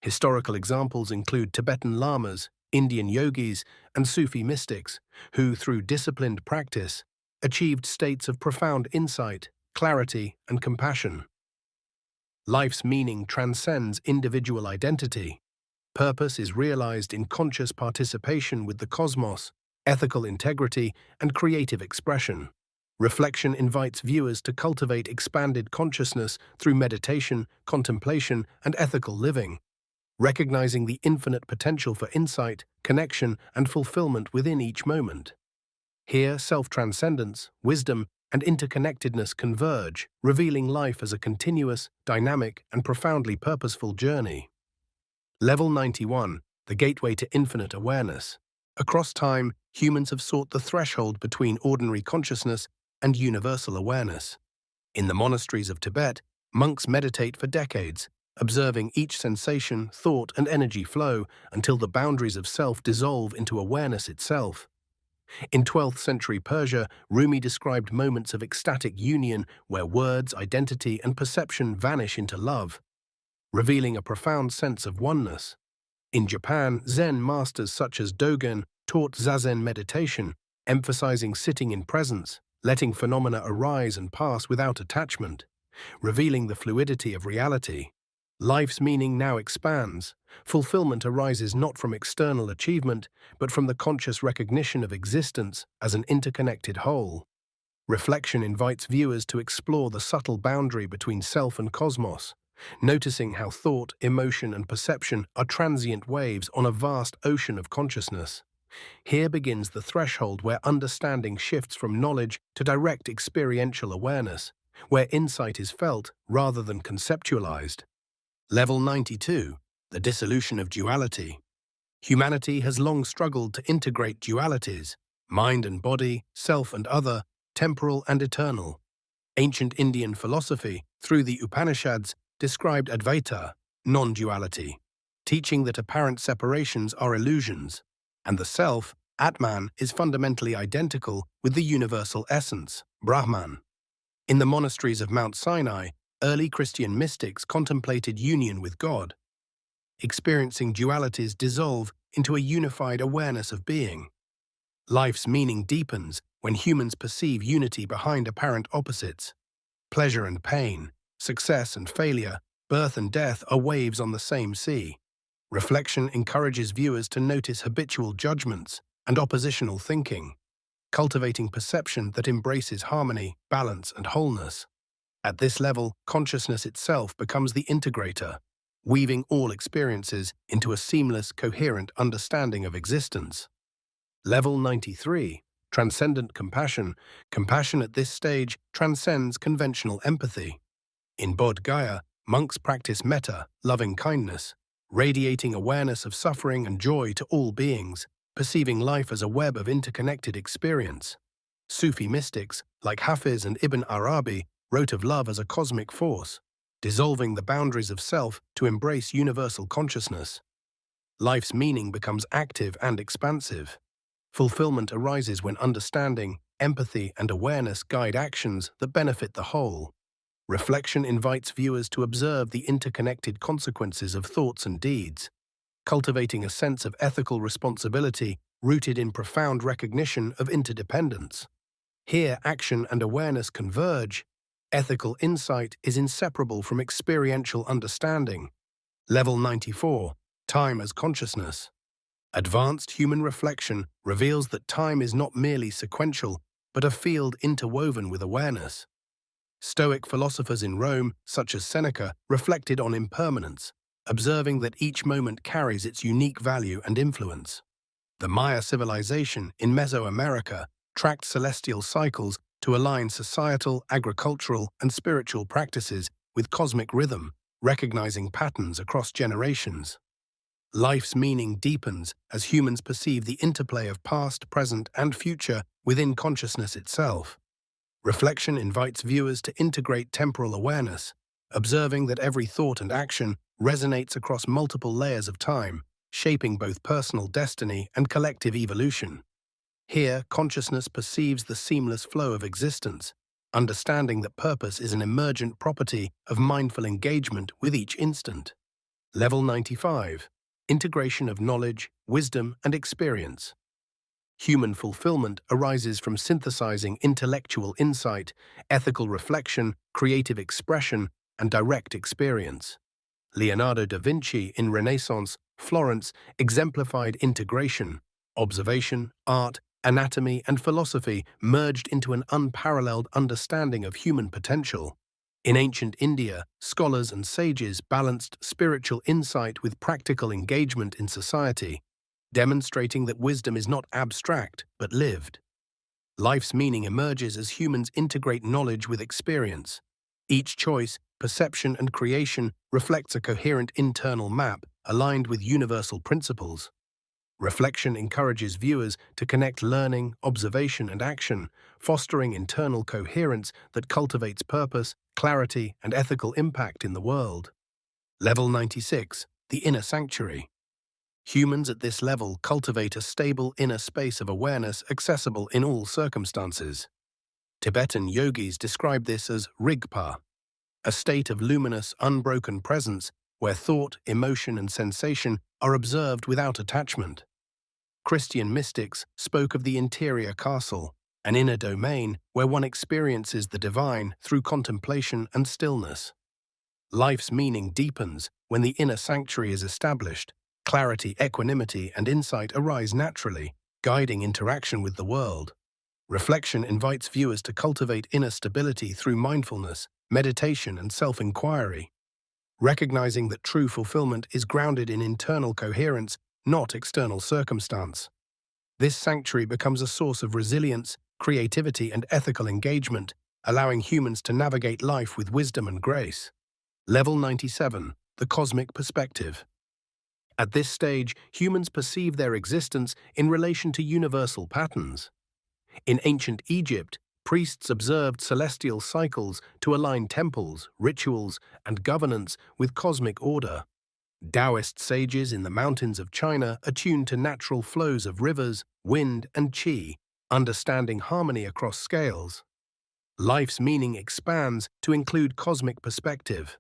Historical examples include Tibetan lamas, Indian yogis, and Sufi mystics, who, through disciplined practice, achieved states of profound insight, clarity, and compassion. Life's meaning transcends individual identity. Purpose is realized in conscious participation with the cosmos, ethical integrity, and creative expression. Reflection invites viewers to cultivate expanded consciousness through meditation, contemplation, and ethical living, recognizing the infinite potential for insight, connection, and fulfillment within each moment. Here, self-transcendence, wisdom, and interconnectedness converge, revealing life as a continuous, dynamic, and profoundly purposeful journey. Level 91, the gateway to infinite awareness. Across time, humans have sought the threshold between ordinary consciousness and universal awareness. In the monasteries of Tibet, monks meditate for decades, observing each sensation, thought, and energy flow until the boundaries of self dissolve into awareness itself. In 12th century Persia, Rumi described moments of ecstatic union where words, identity, and perception vanish into love, revealing a profound sense of oneness. In Japan, Zen masters such as Dogen taught Zazen meditation, emphasizing sitting in presence, letting phenomena arise and pass without attachment, revealing the fluidity of reality. Life's meaning now expands. Fulfillment arises not from external achievement, but from the conscious recognition of existence as an interconnected whole. Reflection invites viewers to explore the subtle boundary between self and cosmos, noticing how thought, emotion, and perception are transient waves on a vast ocean of consciousness. Here begins the threshold where understanding shifts from knowledge to direct experiential awareness, where insight is felt rather than conceptualized. Level 92, the dissolution of duality. Humanity has long struggled to integrate dualities, mind and body, self and other, temporal and eternal. Ancient Indian philosophy, through the Upanishads, described Advaita, non-duality, teaching that apparent separations are illusions, and the self, Atman, is fundamentally identical with the universal essence, Brahman. In the monasteries of Mount Sinai, early Christian mystics contemplated union with God, experiencing dualities dissolve into a unified awareness of being. Life's meaning deepens when humans perceive unity behind apparent opposites. Pleasure and pain, success and failure, birth and death are waves on the same sea. Reflection encourages viewers to notice habitual judgments and oppositional thinking, cultivating perception that embraces harmony, balance, and wholeness. At this level, consciousness itself becomes the integrator, weaving all experiences into a seamless, coherent understanding of existence. Level 93, transcendent compassion. Compassion at this stage transcends conventional empathy. In Bodh Gaya, monks practice metta, loving kindness, radiating awareness of suffering and joy to all beings, perceiving life as a web of interconnected experience. Sufi mystics, like Hafiz and Ibn Arabi, wrote of love as a cosmic force, dissolving the boundaries of self to embrace universal consciousness. Life's meaning becomes active and expansive. Fulfillment arises when understanding, empathy, and awareness guide actions that benefit the whole. Reflection invites viewers to observe the interconnected consequences of thoughts and deeds, cultivating a sense of ethical responsibility rooted in profound recognition of interdependence. Here, action and awareness converge. Ethical insight is inseparable from experiential understanding. Level 94, time as consciousness. Advanced human reflection reveals that time is not merely sequential, but a field interwoven with awareness. Stoic philosophers in Rome, such as Seneca, reflected on impermanence, observing that each moment carries its unique value and influence. The Maya civilization in Mesoamerica tracked celestial cycles to align societal, agricultural, and spiritual practices with cosmic rhythm, recognizing patterns across generations. Life's meaning deepens as humans perceive the interplay of past, present, and future within consciousness itself. Reflection invites viewers to integrate temporal awareness, observing that every thought and action resonates across multiple layers of time, shaping both personal destiny and collective evolution. Here, consciousness perceives the seamless flow of existence, understanding that purpose is an emergent property of mindful engagement with each instant. Level 95. Integration of knowledge, wisdom, and experience. Human fulfillment arises from synthesizing intellectual insight, ethical reflection, creative expression, and direct experience. Leonardo da Vinci in Renaissance Florence exemplified integration. Observation, art, anatomy, and philosophy merged into an unparalleled understanding of human potential. In ancient India, scholars and sages balanced spiritual insight with practical engagement in society, demonstrating that wisdom is not abstract but lived. Life's meaning emerges as humans integrate knowledge with experience. Each choice, perception, and creation reflects a coherent internal map aligned with universal principles. Reflection encourages viewers to connect learning, observation, and action, fostering internal coherence that cultivates purpose, clarity, and ethical impact in the world. Level 96. The Inner Sanctuary. Humans at this level cultivate a stable inner space of awareness accessible in all circumstances. Tibetan yogis describe this as rigpa, a state of luminous, unbroken presence where thought, emotion, and sensation are observed without attachment. Christian mystics spoke of the interior castle, an inner domain where one experiences the divine through contemplation and stillness. Life's meaning deepens when the inner sanctuary is established. Clarity, equanimity, and insight arise naturally, guiding interaction with the world. Reflection invites viewers to cultivate inner stability through mindfulness, meditation, and self-inquiry, recognizing that true fulfillment is grounded in internal coherence, not external circumstance. This sanctuary becomes a source of resilience, creativity, and ethical engagement, allowing humans to navigate life with wisdom and grace. Level 97. The Cosmic Perspective. At this stage, humans perceive their existence in relation to universal patterns. In ancient Egypt, priests observed celestial cycles to align temples, rituals, and governance with cosmic order. Taoist sages in the mountains of China attuned to natural flows of rivers, wind, and qi, understanding harmony across scales. Life's meaning expands to include cosmic perspective.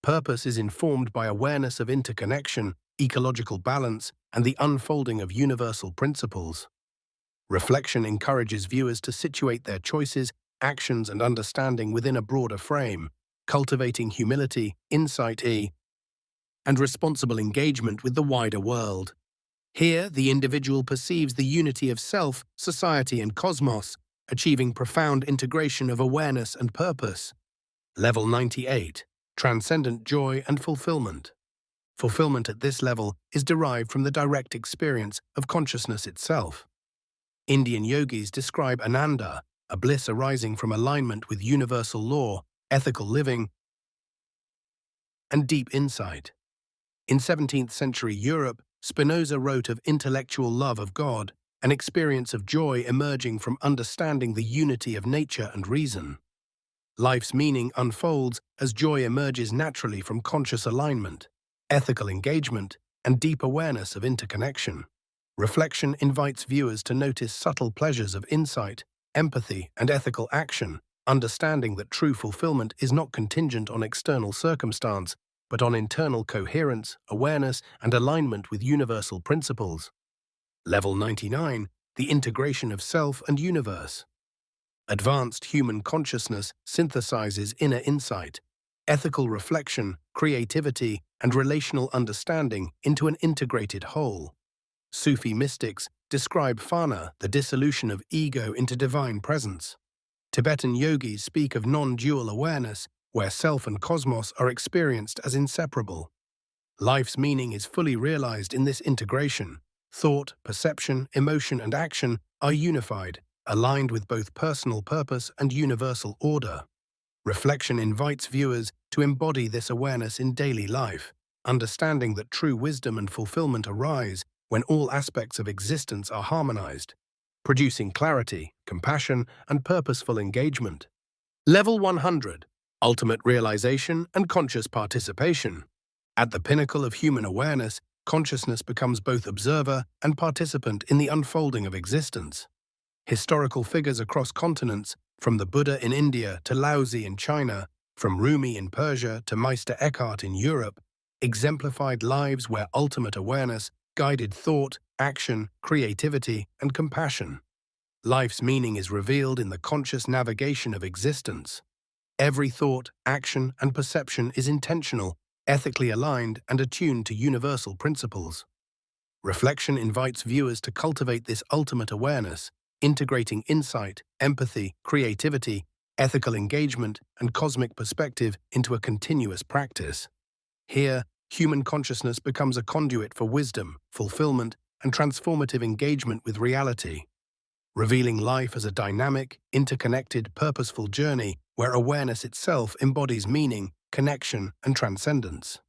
Purpose is informed by awareness of interconnection, ecological balance, and the unfolding of universal principles. Reflection encourages viewers to situate their choices, actions, and understanding within a broader frame, cultivating humility, insight, and responsible engagement with the wider world. Here, the individual perceives the unity of self, society, and cosmos, achieving profound integration of awareness and purpose. Level 98. Transcendent joy and fulfillment. Fulfillment at this level is derived from the direct experience of consciousness itself. Indian yogis describe Ananda, a bliss arising from alignment with universal law, ethical living, and deep insight. In 17th century Europe, Spinoza wrote of intellectual love of God, an experience of joy emerging from understanding the unity of nature and reason. Life's meaning unfolds as joy emerges naturally from conscious alignment, ethical engagement, and deep awareness of interconnection. Reflection invites viewers to notice subtle pleasures of insight, empathy, and ethical action, understanding that true fulfillment is not contingent on external circumstance, but on internal coherence, awareness, and alignment with universal principles. Level 99. The Integration of Self and Universe. Advanced human consciousness synthesizes inner insight, ethical reflection, creativity, and relational understanding into an integrated whole. Sufi mystics describe fana, the dissolution of ego into divine presence. Tibetan yogis speak of non-dual awareness, where self and cosmos are experienced as inseparable. Life's meaning is fully realized in this integration. Thought, perception, emotion, and action are unified, aligned with both personal purpose and universal order. Reflection invites viewers to embody this awareness in daily life, understanding that true wisdom and fulfillment arise when all aspects of existence are harmonized, producing clarity, compassion, and purposeful engagement. Level 100. Ultimate realization and conscious participation. At the pinnacle of human awareness, consciousness becomes both observer and participant in the unfolding of existence. Historical figures across continents, from the Buddha in India to Laozi in China, from Rumi in Persia to Meister Eckhart in Europe, exemplified lives where ultimate awareness guided thought, action, creativity, and compassion. Life's meaning is revealed in the conscious navigation of existence. Every thought, action, and perception is intentional, ethically aligned, and attuned to universal principles. Reflection invites viewers to cultivate this ultimate awareness, integrating insight, empathy, creativity, ethical engagement, and cosmic perspective into a continuous practice. Here, human consciousness becomes a conduit for wisdom, fulfillment, and transformative engagement with reality, revealing life as a dynamic, interconnected, purposeful journey where awareness itself embodies meaning, connection, and transcendence.